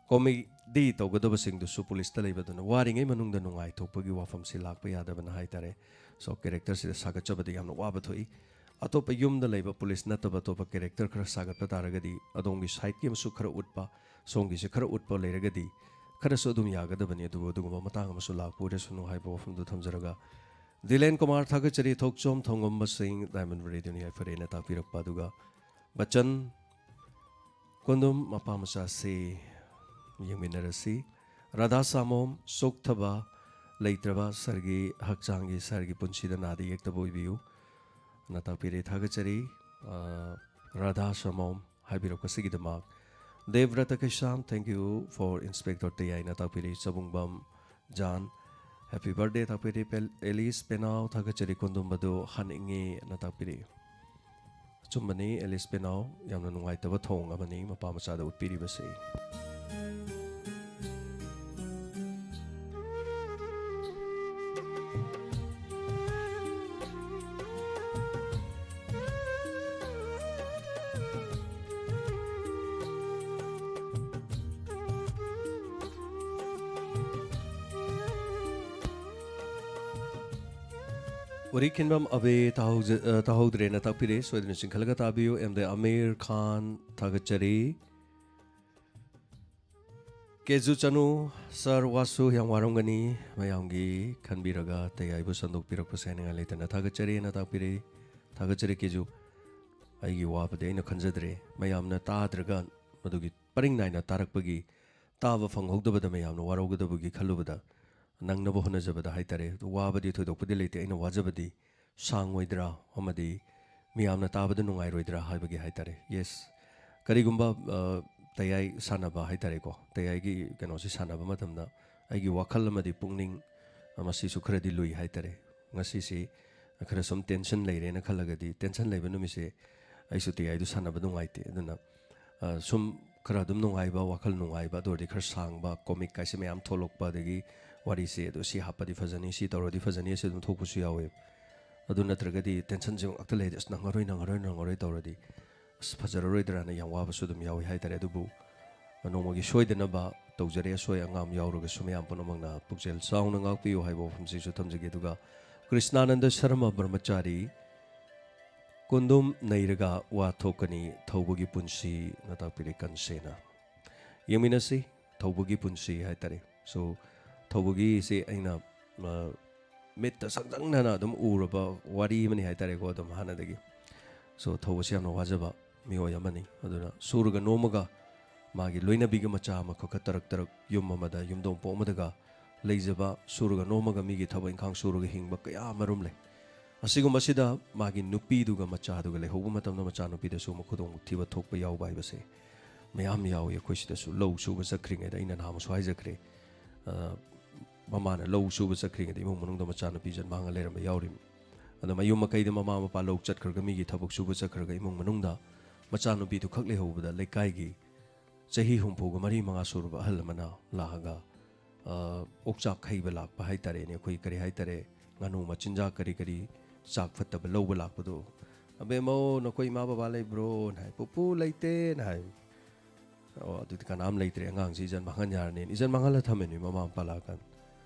ꯀꯣꯃꯦꯗꯤ ꯇꯧꯒꯗꯕꯁꯤꯡꯗꯨꯁꯨ ꯄꯨꯂꯤꯁꯇ ꯂꯩꯕꯗꯨꯅ ꯋꯥꯔꯤꯉꯩ ꯃꯅꯨꯡꯗ ꯅꯨꯡꯉꯥꯏꯊꯣꯛꯄꯒꯤ ꯋꯥꯐꯝꯁꯤ ꯂꯥꯛꯄ ꯌꯥꯗꯕꯅ ꯍꯥꯏꯇꯥꯔꯦ ꯁꯣ ꯀꯦꯔꯦꯛꯇꯔꯁꯤꯗ ꯁꯥꯒꯠꯆꯕꯗ ꯌꯥꯝꯅ ꯋꯥꯕ ꯊꯣꯛꯏ ꯑꯇꯣꯞꯄ ꯌꯨꯝꯗ ꯂꯩꯕ ꯄꯨꯂꯤꯁ ꯅꯠꯇꯕ ꯑꯇꯣꯞꯄ ꯀꯦꯔꯦꯛꯇꯔ ꯈꯔ ꯁꯥꯒꯠꯄ ꯇꯥꯔꯒꯗꯤ ꯑꯗꯣꯝꯒꯤ ꯁꯥꯏꯠꯀꯤ ꯑꯃꯁꯨ ꯈꯔ ꯎꯠꯄ ꯁꯣꯝꯒꯤꯁꯦ ꯈꯔ ꯎꯠꯄ ꯂꯩꯔꯒꯗꯤ ꯈꯔꯁꯨ ꯑꯗꯨꯝ ꯌꯥꯒꯗꯕꯅꯤ ꯑꯗꯨꯕꯨ ꯑꯗꯨꯒꯨꯝꯕ ꯃꯇꯥꯡ ꯑꯃꯁꯨ ꯂꯥꯛꯄ ꯑꯣꯏꯔꯁꯅꯨ ꯍꯥꯏꯕ ꯋꯥꯐꯝꯗꯨ ꯊꯝꯖꯔꯒ ꯗꯤꯂꯦꯟ ꯀꯨꯃꯥꯔ ꯊꯥꯒꯠꯆꯔꯤ ꯊꯣꯛꯆꯣꯝ ꯊꯧꯉꯝꯕꯁꯤꯡ ꯗꯥꯏꯃꯟ ꯔꯦꯗꯤꯑꯣꯅꯤ ꯌꯥꯏꯐꯔꯦꯅ ꯇꯥꯛꯄꯤꯔꯛꯄ ꯑꯗꯨꯒ ꯕꯆꯟ ꯀꯣꯟꯗꯨꯝ ꯃꯄꯥ ꯃꯆꯥꯁꯤ ꯌꯦꯡꯃꯤꯟꯅꯔꯁꯤ ꯔꯥꯙꯥ ꯁꯥꯃꯣꯝ ꯁꯣꯛꯊꯕ ꯂꯩꯇ꯭ꯔꯕ ꯁꯔꯒꯤ ꯍꯛꯆꯥꯡꯒꯤ ꯁꯔꯒꯤ ꯄꯨꯟꯁꯤꯗ ꯅꯥꯗ ꯌꯦꯛꯇꯕ ꯑꯣꯏꯕꯤꯌꯨ ꯅ ꯇꯥꯛꯄꯤꯔꯦ ꯊꯥꯒꯠꯆꯔꯤ ꯔꯥꯙꯥ ꯁꯥꯃꯣꯝ ꯍꯥꯏꯕꯤꯔꯛꯄꯁꯤꯒꯤꯗꯃꯛ Debrata Keisham thank you for inspector ꯇꯌꯥꯏꯅ ꯇꯥꯛꯄꯤꯔꯤ ꯆꯕꯨꯡꯕꯝ ꯖꯥꯟ ꯍꯦꯄꯤ ꯕꯔꯊꯗꯦ ꯇꯥꯛꯄꯤꯔꯤ ꯑꯦꯂꯤꯁ ꯄꯦꯅꯥꯎ ꯊꯥꯒꯠꯆꯔꯤ ꯀꯣꯟꯗꯨꯝꯕꯗꯨ ꯍꯟꯅꯤꯡꯉꯦꯅ ꯇꯥꯛꯄꯤꯔꯤ ꯑꯆꯨꯝꯕꯅꯤ ꯑꯦꯂꯤꯁ ꯄꯦꯅꯥꯎ ꯌꯥꯝꯅ ꯅꯨꯡꯉꯥꯏꯇꯕ ꯊꯧꯑꯣꯡ ꯑꯃꯅꯤ ꯃꯄꯥ ꯃꯆꯥꯗ ꯎꯠꯄꯤꯔꯤꯕꯁꯤ ꯋꯥꯔꯤ ꯈꯤꯟꯕꯝ ꯑꯕꯦ ꯇꯥꯍꯧꯗ꯭ꯔꯦꯅ ꯇꯥꯛꯄꯤꯔꯦ ꯁꯣꯏꯗꯅ ꯆꯤꯡꯈꯠꯂꯒ ꯇꯥꯕꯤꯌꯨ ꯑꯦꯝꯗ ꯑꯃꯤꯔ ꯈꯥꯟ ꯊꯥꯒꯠꯆꯔꯤ ꯀꯦꯖꯨ ꯆꯅꯨ ꯁꯔ ꯋꯥꯁꯨ ꯌꯥꯝ ꯋꯥꯔꯝꯒꯅꯤ ꯃꯌꯥꯝꯒꯤ ꯈꯟꯕꯤꯔꯒ ꯇꯌꯥꯏꯕꯨ ꯁꯟꯗꯣꯛꯄꯤꯔꯛꯄꯁꯦ ꯍꯥꯏꯅꯤꯡꯉꯥꯏ ꯂꯩꯇꯅ ꯊꯥꯒꯠꯆꯔꯤꯅ ꯇꯥꯛꯄꯤꯔꯦ ꯊꯥꯒꯠꯆꯔꯤ ꯀꯦꯖꯨ ꯑꯩꯒꯤ ꯋꯥꯕꯗꯤ ꯑꯩꯅ ꯈꯟꯖꯗ꯭ꯔꯦ ꯃꯌꯥꯝꯅ ꯇꯥꯗ꯭ꯔꯒ ꯃꯗꯨꯒꯤ ꯄꯔꯤꯡ ꯅꯥꯏꯅ ꯇꯥꯔꯛꯄꯒꯤ ꯇꯥꯕ ꯐꯪꯍꯧꯗꯕꯗ ꯃꯌꯥꯝꯅ ꯋꯥꯔꯧꯒꯗꯕꯒꯤ ꯈꯜꯂꯨꯕꯗ ꯅꯪꯅꯕ ꯍꯣꯠꯅꯖꯕꯗ ꯍꯥꯏꯇꯥꯔꯦ ꯋꯥꯕꯗꯤ ꯊꯣꯏꯗꯣꯛꯄꯗꯤ ꯂꯩꯇꯦ ꯑꯩꯅ ꯋꯥꯖꯕꯗꯤ ꯁꯥꯡꯉꯣꯏꯗ꯭ꯔꯥ ꯑꯃꯗꯤ ꯃꯤꯌꯥꯝꯅ ꯇꯥꯕꯗ ꯅꯨꯡꯉꯥꯏꯔꯣꯏꯗ꯭ꯔꯥ ꯍꯥꯏꯕꯒꯤ ꯍꯥꯏꯇꯥꯔꯦ ꯌꯦꯁ ꯀꯔꯤꯒꯨꯝꯕ ꯇꯌꯥꯏ ꯁꯥꯟꯅꯕ ꯍꯥꯏꯇꯥꯔꯦꯀꯣ ꯇꯌꯥꯏꯒꯤ ꯀꯩꯅꯣꯁꯤ ꯁꯥꯟꯅꯕ ꯃꯇꯝꯗ ꯑꯩꯒꯤ ꯋꯥꯈꯜ ꯑꯃꯗꯤ ꯄꯨꯛꯅꯤꯡ ꯃꯁꯤꯁꯨ ꯈꯔꯗꯤ ꯂꯨꯏ ꯍꯥꯏꯇꯥꯔꯦ ꯉꯁꯤꯁꯤ ꯈꯔ ꯁꯨꯝ ꯇꯦꯟꯁꯟ ꯂꯩꯔꯦꯅ ꯈꯜꯂꯒꯗꯤ ꯇꯦꯟꯁꯟ ꯂꯩꯕ ꯅꯨꯃꯤꯠꯁꯦ ꯑꯩꯁꯨ ꯇꯌꯥꯏꯗꯨ ꯁꯥꯟꯅꯕ ꯅꯨꯡꯉꯥꯏꯇꯦ ꯑꯗꯨꯅ ꯁꯨꯝ ꯈꯔ ꯑꯗꯨꯝ ꯅꯨꯡꯉꯥꯏꯕ ꯋꯥꯈꯜ ꯅꯨꯡꯉꯥꯏꯕ ꯑꯗꯨ ꯑꯣꯏꯔꯗꯤ ꯈꯔ ꯁꯥꯡꯕ ꯀꯣꯃꯤꯛ ꯀꯥꯏꯁꯦ ꯃꯌꯥꯝ ꯊꯣꯛꯂꯛꯄ ꯑꯗꯒꯤ ꯋꯥꯔꯤꯁꯦ ꯑꯗꯨ ꯁꯤ ꯍꯥꯞꯄꯗꯤ ꯐꯖꯅꯤ ꯁꯤ ꯇꯧꯔꯗꯤ ꯐꯖꯅꯤ ꯑꯁꯤ ꯑꯗꯨꯝ ꯊꯣꯛꯄꯁꯨ ꯌꯥꯎꯋꯦ ꯑꯗꯨ ꯅꯠꯇ꯭ꯔꯒꯗꯤ ꯇꯦꯟꯁꯟꯁꯦ ꯉꯥꯛꯇ ꯂꯩꯔꯗꯤ ꯑꯁ ꯅꯪꯉꯔꯣꯏ ꯇꯧꯔꯗꯤ ꯑꯁ ꯐꯖꯔꯔꯣꯏꯗ꯭ꯔꯥꯅ ꯌꯥꯝ ꯋꯥꯕꯁꯨ ꯑꯗꯨꯝ ꯌꯥꯎꯋꯤ ꯍꯥꯏꯇꯥꯔꯦ ꯑꯗꯨꯕꯨ ꯅꯣꯡꯃꯒꯤ ꯁꯣꯏꯗꯅꯕ ꯇꯧꯖꯔꯦ ꯑꯁꯣꯏ ꯑꯉꯥꯝ ꯌꯥꯎꯔꯒꯁꯨ ꯃꯌꯥꯝ ꯄꯨꯝꯅꯃꯛꯅ ꯄꯨꯛꯆꯦꯜ ꯆꯥꯎꯅ ꯉꯥꯛꯄꯤꯌꯨ ꯍꯥꯏꯕ ꯋꯥꯐꯝꯁꯤꯁꯨ ꯊꯝꯖꯒꯦ ꯑꯗꯨꯒ ꯀ꯭ꯔꯤꯁꯅꯥꯅꯟꯗ ꯁꯔꯃ ꯕ꯭ꯔꯍ꯭ꯃꯆꯥꯔꯤ ꯀꯣꯟꯗꯨꯝ ꯅꯩꯔꯒ ꯋꯥ ꯊꯣꯛꯀꯅꯤ ꯊꯧꯕꯒꯤ ꯄꯨꯟꯁꯤꯅ ꯇꯥꯛꯄꯤꯔꯦ ꯀꯟꯁꯦꯅ ꯌꯦꯡꯃꯤꯟꯅꯁꯤ ꯊꯧꯕꯒꯤ ꯄꯨꯟꯁꯤ ꯍꯥꯏꯇꯥꯔꯦ ꯁꯣ ꯊꯧꯕꯒꯤꯁꯦ ꯑꯩꯅ ꯃꯤꯠꯇ ꯁꯪꯖꯪꯅꯅ ꯑꯗꯨꯝ ꯎꯔꯕ ꯋꯥꯔꯤ ꯑꯃꯅꯤ ꯍꯥꯏꯇꯥꯔꯦꯀꯣ ꯑꯗꯨꯝ ꯍꯥꯟꯅꯗꯒꯤ ꯁꯣ ꯊꯧꯕꯁꯤ ꯌꯥꯝꯅ ꯋꯥꯖꯕ ꯃꯤꯑꯣꯏ ꯑꯃꯅꯤ ꯑꯗꯨꯅ ꯁꯨꯔꯒ ꯅꯣꯝꯃꯒ ꯃꯥꯒꯤ ꯂꯣꯏꯅꯕꯤꯒ ꯃꯆꯥ ꯑꯃꯈꯛ ꯇꯔꯛ ꯌꯨꯝ ꯑꯃꯗ ꯌꯨꯝꯊꯣꯡꯄꯣꯛ ꯑꯃꯗꯒ ꯂꯩꯖꯕ ꯁꯨꯔꯒ ꯅꯣꯝꯃꯒ ꯃꯤꯒꯤ ꯊꯕꯛ ꯏꯪꯈꯥꯡ ꯁꯨꯔꯒ ꯍꯤꯡꯕ ꯀꯌꯥ ꯑꯃꯔꯣꯝ ꯂꯩ ꯑꯁꯤꯒꯨꯝꯕꯁꯤꯗ ꯃꯥꯒꯤ ꯅꯨꯄꯤꯗꯨꯒ ꯃꯆꯥꯗꯨꯒ ꯂꯩꯍꯧꯕ ꯃꯇꯝꯗ ꯃꯆꯥꯅꯨꯄꯤꯗꯁꯨ ꯈꯨꯗꯣꯡꯊꯤꯕ ꯊꯣꯛꯄ ꯌꯥꯎꯕ ꯍꯥꯏꯕꯁꯦ ꯃꯌꯥꯝ ꯌꯥꯎꯏ ꯑꯩꯈꯣꯏ ꯁꯤꯗꯁꯨ ꯂꯧ ꯁꯨꯕ ꯆꯠꯈ꯭ꯔꯤꯉꯩꯗ ꯑꯩꯅ ꯅꯍꯥꯟꯃꯨꯛꯁꯨ ꯍꯥꯏꯖꯈ꯭ꯔꯦ ꯃꯃꯥꯅ ꯂꯧ ꯁꯨꯕ ꯆꯠꯈ꯭ꯔꯤꯉꯩꯗ ꯏꯃꯨꯡ ꯃꯅꯨꯡꯗ ꯃꯆꯥꯅꯨꯄꯤ ꯖꯟꯃꯥꯡꯒ ꯂꯩꯔꯝꯕ ꯌꯥꯎꯔꯤꯕꯅꯤ ꯑꯗ ꯃꯌꯨꯝ ꯃꯀꯩꯗ ꯃꯃꯥ ꯃꯄꯥ ꯂꯧ ꯆꯠꯈ꯭ꯔꯒ ꯃꯤꯒꯤ ꯊꯕꯛ ꯁꯨꯕ ꯆꯠꯈ꯭ꯔꯒ ꯏꯃꯨꯡ ꯃꯅꯨꯡꯗ ꯃꯆꯥꯅꯨꯄꯤꯗꯨ ꯈꯛ ꯂꯩꯍꯧꯕꯗ ꯂꯩꯀꯥꯏꯒꯤ ꯆꯍꯤ 34 ꯁꯨꯔꯕ ꯑꯍꯜ ꯑꯃꯅ ꯂꯥꯛꯑꯒ ꯑꯣꯛꯆꯥꯛ ꯍꯩꯕ ꯂꯥꯛꯄ ꯍꯥꯏꯇꯥꯔꯦꯅꯦ ꯑꯩꯈꯣꯏ ꯀꯔꯤ ꯍꯥꯏꯇꯥꯔꯦ ꯉꯥꯅꯨ ꯃꯆꯤꯟꯖꯥꯛ ꯀꯔꯤ ꯀꯔꯤ ꯆꯥꯛ ꯐꯠꯇꯕ ꯂꯧꯕ ꯂꯥꯛꯄꯗꯣ ꯑꯕꯦꯝꯃꯧ ꯅꯈꯣꯏ ꯏꯃꯥ ꯕꯕꯥ ꯂꯩꯕ꯭ꯔꯣꯅ ꯍꯥꯏ ꯄꯨꯄꯨ ꯂꯩꯇꯦꯅ ꯍꯥꯏ ꯑꯗꯨꯗꯤ ꯀꯅꯥꯝ ꯂꯩꯇ꯭ꯔꯦ ꯑꯉꯥꯡꯁꯤ ꯏꯖꯟ ꯃꯥꯡꯍꯟ ꯌꯥꯔꯅꯦ ꯏꯖꯟ ꯃꯥꯡꯍꯜꯂ ꯊꯝꯃꯤꯅꯤ ꯃꯃꯥ ꯃꯄꯥ ꯂꯥꯛꯑꯀꯥꯟꯗ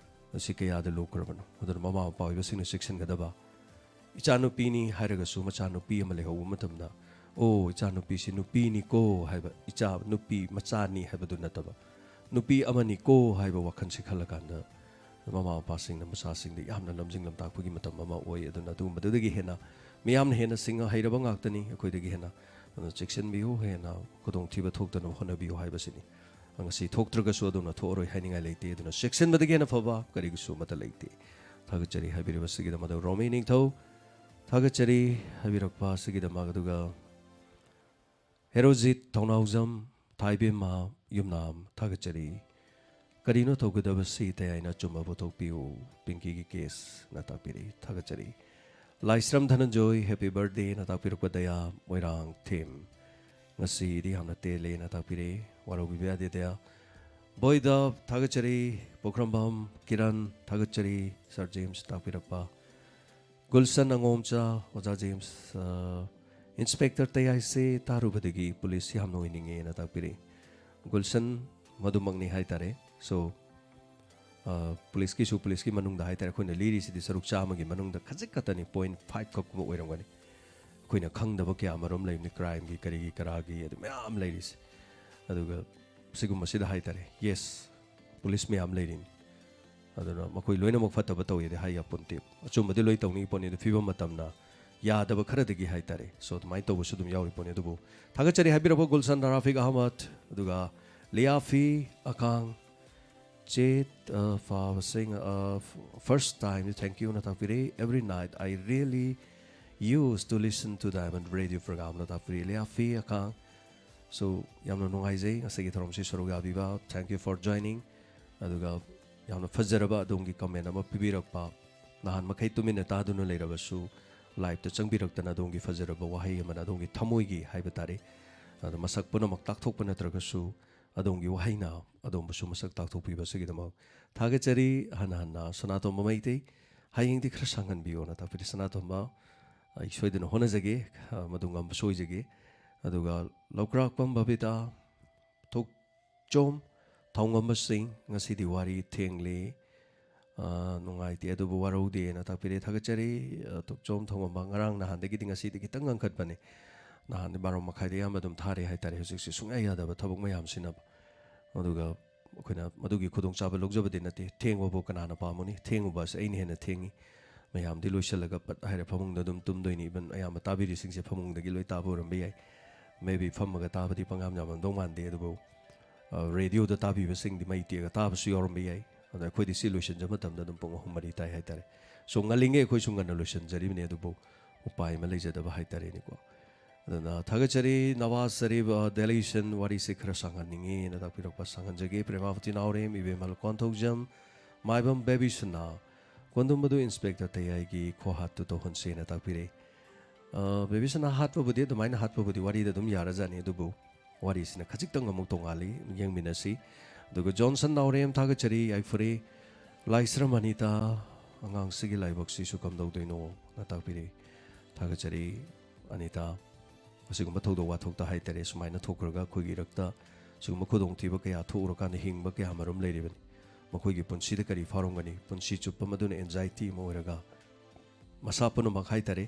ꯑꯁꯤ ꯀꯌꯥꯗ ꯂꯨꯈ꯭ꯔꯕꯅꯣ ꯑꯗꯨꯅ ꯃꯃꯥ ꯃꯄꯥ ꯑꯣꯏꯕꯁꯤꯡꯅ ꯆꯦꯛꯁꯤꯟꯒꯗꯕ ꯏꯆꯥꯅꯨꯄꯤꯅꯤ ꯍꯥꯏꯔꯒꯁꯨ ꯃꯆꯥꯅꯨꯄꯤ ꯑꯃ ꯂꯩꯍꯧꯕ ꯃꯇꯝꯗ ꯑꯣ ꯏꯆꯥꯅꯨꯄꯤꯁꯤ ꯅꯨꯄꯤꯅꯤꯀꯣ ꯍꯥꯏꯕ ꯏꯆꯥ ꯅꯨꯄꯤ ꯃꯆꯥꯅꯤ ꯍꯥꯏꯕꯗꯨ ꯅꯠꯇꯕ ꯅꯨꯄꯤ ꯑꯃꯅꯤꯀꯣ ꯍꯥꯏꯕ ꯋꯥꯈꯜꯁꯤ ꯈꯜꯂꯀꯥꯟꯗ ꯃꯃꯥ ꯃꯄꯥꯁꯤꯡꯅ ꯃꯆꯥꯁꯤꯡꯗ ꯌꯥꯝꯅ ꯂꯝꯖꯤꯡ ꯂꯝꯇꯥꯛꯄꯒꯤ ꯃꯇꯝ ꯑꯃ ꯑꯣꯏ ꯑꯗꯨꯅ ꯑꯗꯨꯒꯨꯝꯕꯗꯨꯗꯒꯤ ꯍꯦꯟꯅ ꯃꯤꯌꯥꯝꯅ ꯍꯦꯟꯅ ꯁꯤꯡꯉ ꯍꯩꯔꯕ ꯉꯥꯛꯇꯅꯤ ꯑꯩꯈꯣꯏꯗꯒꯤ ꯍꯦꯟꯅ ꯑꯗꯨꯅ ꯆꯦꯛꯁꯤꯟꯕꯤꯌꯨ ꯍꯦꯟꯅ ꯈꯨꯗꯣꯡꯊꯤꯕ ꯊꯣꯛꯇꯅꯕ ꯍꯣꯠꯅꯕꯤꯌꯨ ꯍꯥꯏꯕꯁꯤꯅꯤ ꯉꯁꯤ ꯊꯣꯛꯇ꯭ꯔꯒꯁꯨ ꯑꯗꯨꯝꯅ ꯊꯣꯛꯑꯔꯣꯏ ꯍꯥꯏꯅꯤꯡꯉꯥꯏ ꯂꯩꯇꯦ ꯑꯗꯨꯅ ꯆꯦꯛꯁꯤꯟꯕꯗꯒꯤ ꯍꯦꯟꯅ ꯐꯕ ꯀꯔꯤꯒꯤꯁꯨ ꯑꯃꯠꯇ ꯂꯩꯇꯦ ꯊꯥꯒꯠꯆꯔꯤ ꯍꯥꯏꯕꯤꯔꯤꯕꯁꯤꯒꯤꯗꯃꯛ ꯔꯣꯃꯤ ꯅꯤꯡꯊꯧ ꯊꯥꯒꯠꯆꯔꯤ ꯍꯥꯏꯕꯤꯔꯛꯄ ꯑꯁꯤꯒꯤꯗꯃꯛ ꯑꯗꯨꯒ ꯍꯦꯔꯣꯖꯤꯠ ꯊꯧꯅꯥꯎꯖꯝ ꯊꯥꯏꯕꯦꯝꯃ ꯌꯨꯝꯅꯥꯝ ꯊꯥꯒꯠꯆꯔꯤ ꯀꯔꯤꯅꯣ ꯇꯧꯒꯗꯕꯁꯤ ꯇꯌꯥꯏꯅ ꯆꯨꯝꯕ ꯄꯨꯊꯣꯛꯄꯤꯌꯨ ꯄꯤꯡꯀꯤꯒꯤ ꯀꯦꯁꯅ ꯇꯥꯛꯄꯤꯔꯤ ꯊꯥꯒꯠꯆꯔꯤ ꯂꯥꯏꯁ꯭ꯔꯝ ꯙꯅꯟꯖꯣꯏ ꯍꯦꯄꯤ ꯕꯔꯊꯗꯦꯅ ꯇꯥꯛꯄꯤꯔꯛꯄ ꯗꯌꯥ ꯃꯣꯏꯔꯥꯡ ꯊꯦꯝ ꯉꯁꯤꯗꯤ ꯌꯥꯝꯅ ꯇꯦꯜꯂꯦꯅ ꯇꯥꯛꯄꯤꯔꯦ ꯋꯥꯔꯧꯕꯤꯕ ꯌꯥꯗꯦ ꯗꯌꯥ ꯕꯣꯏꯗ ꯊꯥꯒꯠꯆꯔꯤ ꯄꯣꯈ꯭ꯔꯝꯕꯝ ꯀꯤꯔꯟ ꯊꯥꯒꯠꯆꯔꯤ ꯁꯥꯔ ꯖꯦꯝꯁ ꯇꯥꯛꯄꯤꯔꯛꯄ ꯒꯨꯜꯁꯟ ꯑꯉꯣꯝꯆꯥ ꯑꯣꯖꯥ ꯖꯦꯝꯁ ꯏꯟꯁꯄꯦꯛꯇꯔ ꯇꯌꯥꯏꯁꯦ ꯇꯥꯔꯨꯕꯗꯒꯤ ꯄꯨꯂꯤꯁ ꯌꯥꯝꯅ ꯑꯣꯏꯅꯤꯡꯉꯦꯅ ꯇꯥꯛꯄꯤꯔꯤ ꯒꯨꯜꯁꯟ ꯃꯗꯨꯃꯛꯅꯤ ꯍꯥꯏꯇꯥꯔꯦ ꯁꯣ ꯄꯨꯂꯤꯁꯀꯤ ꯃꯅꯨꯡꯗ ꯍꯥꯏꯇꯥꯔꯦ ꯑꯩꯈꯣꯏꯅ ꯂꯤꯔꯤꯁꯤꯗꯤ ꯁꯔꯨꯛ ꯆꯥꯝꯃꯒꯤ ꯃꯅꯨꯡꯗ ꯈꯖꯤꯛ ꯈꯛꯇꯅꯤ 0.5 ꯈꯛꯀꯨꯝꯕ ꯑꯣꯏꯔꯝꯒꯅꯤ ꯑꯩꯈꯣꯏꯅ ꯈꯪꯗꯕ ꯀꯌꯥ ꯃꯔꯨꯝ ꯂꯩꯕꯅꯤ ꯀ꯭ꯔꯥꯏꯝꯒꯤ ꯀꯔꯤꯒꯤ ꯀꯔꯥꯒꯤ ꯑꯗꯨ ꯃꯌꯥꯝ ꯂꯩꯔꯤꯁꯦ ꯑꯗꯨꯒ ꯁꯤꯒꯨꯝꯕꯁꯤꯗ ꯍꯥꯏꯇꯥꯔꯦ ꯌꯦꯁ ꯄꯨꯂꯤꯁ ꯃꯌꯥꯝ ꯂꯩꯔꯤꯅꯤ ꯑꯗꯨꯅ ꯃꯈꯣꯏ ꯂꯣꯏꯅꯃꯛ ꯐꯠꯇꯕ ꯇꯧꯏꯗꯤ ꯍꯥꯏ ꯌꯥꯄꯣꯟꯇꯦ ꯑꯆꯨꯝꯕꯗꯤ ꯂꯣꯏ ꯇꯧꯅꯤꯡ ꯄꯣꯠꯅꯤ ꯑꯗꯨ ꯐꯤꯕꯝ ꯃꯇꯝꯅ ꯌꯥꯗꯕ ꯈꯔꯗꯒꯤ ꯍꯥꯏꯇꯥꯔꯦ ꯁꯣ ꯑꯗꯨꯃꯥꯏꯅ ꯇꯧꯕꯁꯨ ꯑꯗꯨꯝ ꯌꯥꯎꯔꯤ ꯄꯣꯠꯅꯤ ꯑꯗꯨꯕꯨ ꯊꯥꯒꯠꯆꯔꯤ ꯍꯥꯏꯕꯤꯔꯛꯄ ꯒꯨꯜꯁꯟ ꯔꯥꯐꯤꯛ ꯑꯍꯃꯗ ꯑꯗꯨꯒ ꯂꯤꯌꯥꯐꯤ ꯑꯀꯥꯡ Jade sing first time thank you Natapiri every night I really used to listen to Diamond Radio program Natapiri Liafi akang so yamna nungaizai asigi tharomsi soroga biba thank you for joining aduga yamna fajaraba adongi comment ama pibirakpa nahan makai tumina taduna leirabasu live ta changbirakta adongi fajaraba wahai amana adongi thamoigi haiba tare adu masak punamak takthokpa natragasu adongi wahaina adonbasu masak takthokpiba sigidama thagachari hana sanatomba maitei hayengdi khara sanganbiyo na tapiri sanatomba isoidina honajage madungam soijage aduga lokrakpam babita thokchom thongamba sing ngasidi wari thengle nungaiti adubu waraude na tapiri thagachari thokchom thongamba ngarang nahandagi ngasi di kitang angkatbane nahan barom makhai de amadum thare haitare husiksi sungai yadaba thabuk mayam sinaba aduga ꯑꯩꯈꯣꯏꯅ ꯃꯗꯨꯒꯤ ꯈꯨꯗꯣꯡꯆꯥꯕ ꯂꯧꯖꯕꯗꯤ ꯅꯠꯇꯦ ꯊꯦꯡꯕꯕꯨ ꯀꯅꯥꯅ ꯄꯥꯝꯃꯨꯅꯤ ꯊꯦꯡꯉꯨꯕꯁꯦ ꯑꯩꯅ ꯍꯦꯟꯅ ꯊꯦꯡꯉꯤ ꯃꯌꯥꯝꯗꯤ ꯂꯣꯏꯁꯤꯜꯂꯒ ꯄꯠ ꯍꯥꯏꯔ ꯐꯃꯨꯡꯗ ꯑꯗꯨꯝ ꯇꯨꯝꯗꯣꯏꯅꯤ ꯏꯕꯟ ꯑꯌꯥꯝꯕ ꯇꯥꯕꯤꯔꯤꯁꯤꯡꯁꯦ ꯐꯃꯨꯡꯗꯒꯤ ꯂꯣꯏ ꯇꯥꯕ ꯑꯣꯏꯔꯝꯕ ꯌꯥꯏ ꯃꯦꯕꯤ ꯐꯝꯃꯒ ꯇꯥꯕꯗꯤ ꯄꯪꯌꯥꯝ ꯌꯥꯝꯃꯝꯗꯧ ꯃꯥꯟꯗꯦ ꯑꯗꯨꯕꯨ ꯔꯦꯗꯤꯑꯣꯗ ꯇꯥꯕꯤꯕꯁꯤꯡꯗꯤ ꯃꯩ ꯇꯦꯛꯑꯒ ꯇꯥꯕꯁꯨ ꯌꯥꯎꯔꯝꯕ ꯌꯥꯏ ꯑꯗꯨꯅ ꯑꯩꯈꯣꯏꯗꯤ ꯁꯤ ꯂꯣꯏꯁꯤꯟꯖꯕ ꯃꯇꯝꯗ ꯑꯗꯨꯝ ꯄꯨꯡ 3-4 ꯇꯥꯏ ꯍꯥꯏꯇꯥꯔꯦ ꯁꯣ ꯉꯜꯂꯤꯉꯩ ꯑꯩꯈꯣꯏꯁꯨ ꯉꯟꯅ ꯂꯣꯏꯁꯤꯟꯖꯔꯤꯕꯅꯤ ꯑꯗꯨꯕꯨ ꯎꯄꯥꯏ ꯑꯃ ꯂꯩꯖꯗꯕ ꯍꯥꯏꯇꯥꯔꯦꯅꯦꯀꯣ adana thagachari nawaz sarib delegation wari se khara sanganingi na takpirokpa sanganjage premavati naurem ibemal konthojam maibam baby suna kondumbadu inspector tayai khohat to honse na takpire baby suna hatpa budi dumaina hatpa budi wari da dum yara jani dubu wari sina khajik tang amuk tongali yengminasi dugo johnson naurem thagachari aifure laisram anita angang sigi laibok si sukam dawdoino na takpire thagachari anita ꯑꯁꯤꯒꯨꯝꯕ ꯊꯧꯗꯣꯛ ꯋꯥꯊꯣꯛꯇ ꯍꯥꯏꯇꯥꯔꯦ ꯁꯨꯃꯥꯏꯅ ꯊꯣꯛꯈ꯭ꯔꯒ ꯑꯩꯈꯣꯏꯒꯤ ꯏꯔꯛꯇ ꯁꯤꯒꯨꯝꯕ ꯈꯨꯗꯣꯡꯊꯤꯕ ꯀꯌꯥ ꯊꯣꯛꯎꯔꯀꯥꯟꯗ ꯍꯤꯡꯕ ꯀꯌꯥ ꯃꯔꯨꯝ ꯂꯩꯔꯤꯕꯅꯤ ꯃꯈꯣꯏꯒꯤ ꯄꯨꯟꯁꯤꯗ ꯀꯔꯤ ꯐꯥꯎꯔꯝꯒꯅꯤ ꯄꯨꯟꯁꯤ ꯆꯨꯞꯄ ꯃꯗꯨꯅ ꯑꯦꯟꯖꯥꯏꯇꯤ ꯑꯃ ꯑꯣꯏꯔꯒ ꯃꯁꯥ ꯄꯨꯝꯅꯃꯛ ꯍꯥꯏꯇꯥꯔꯦ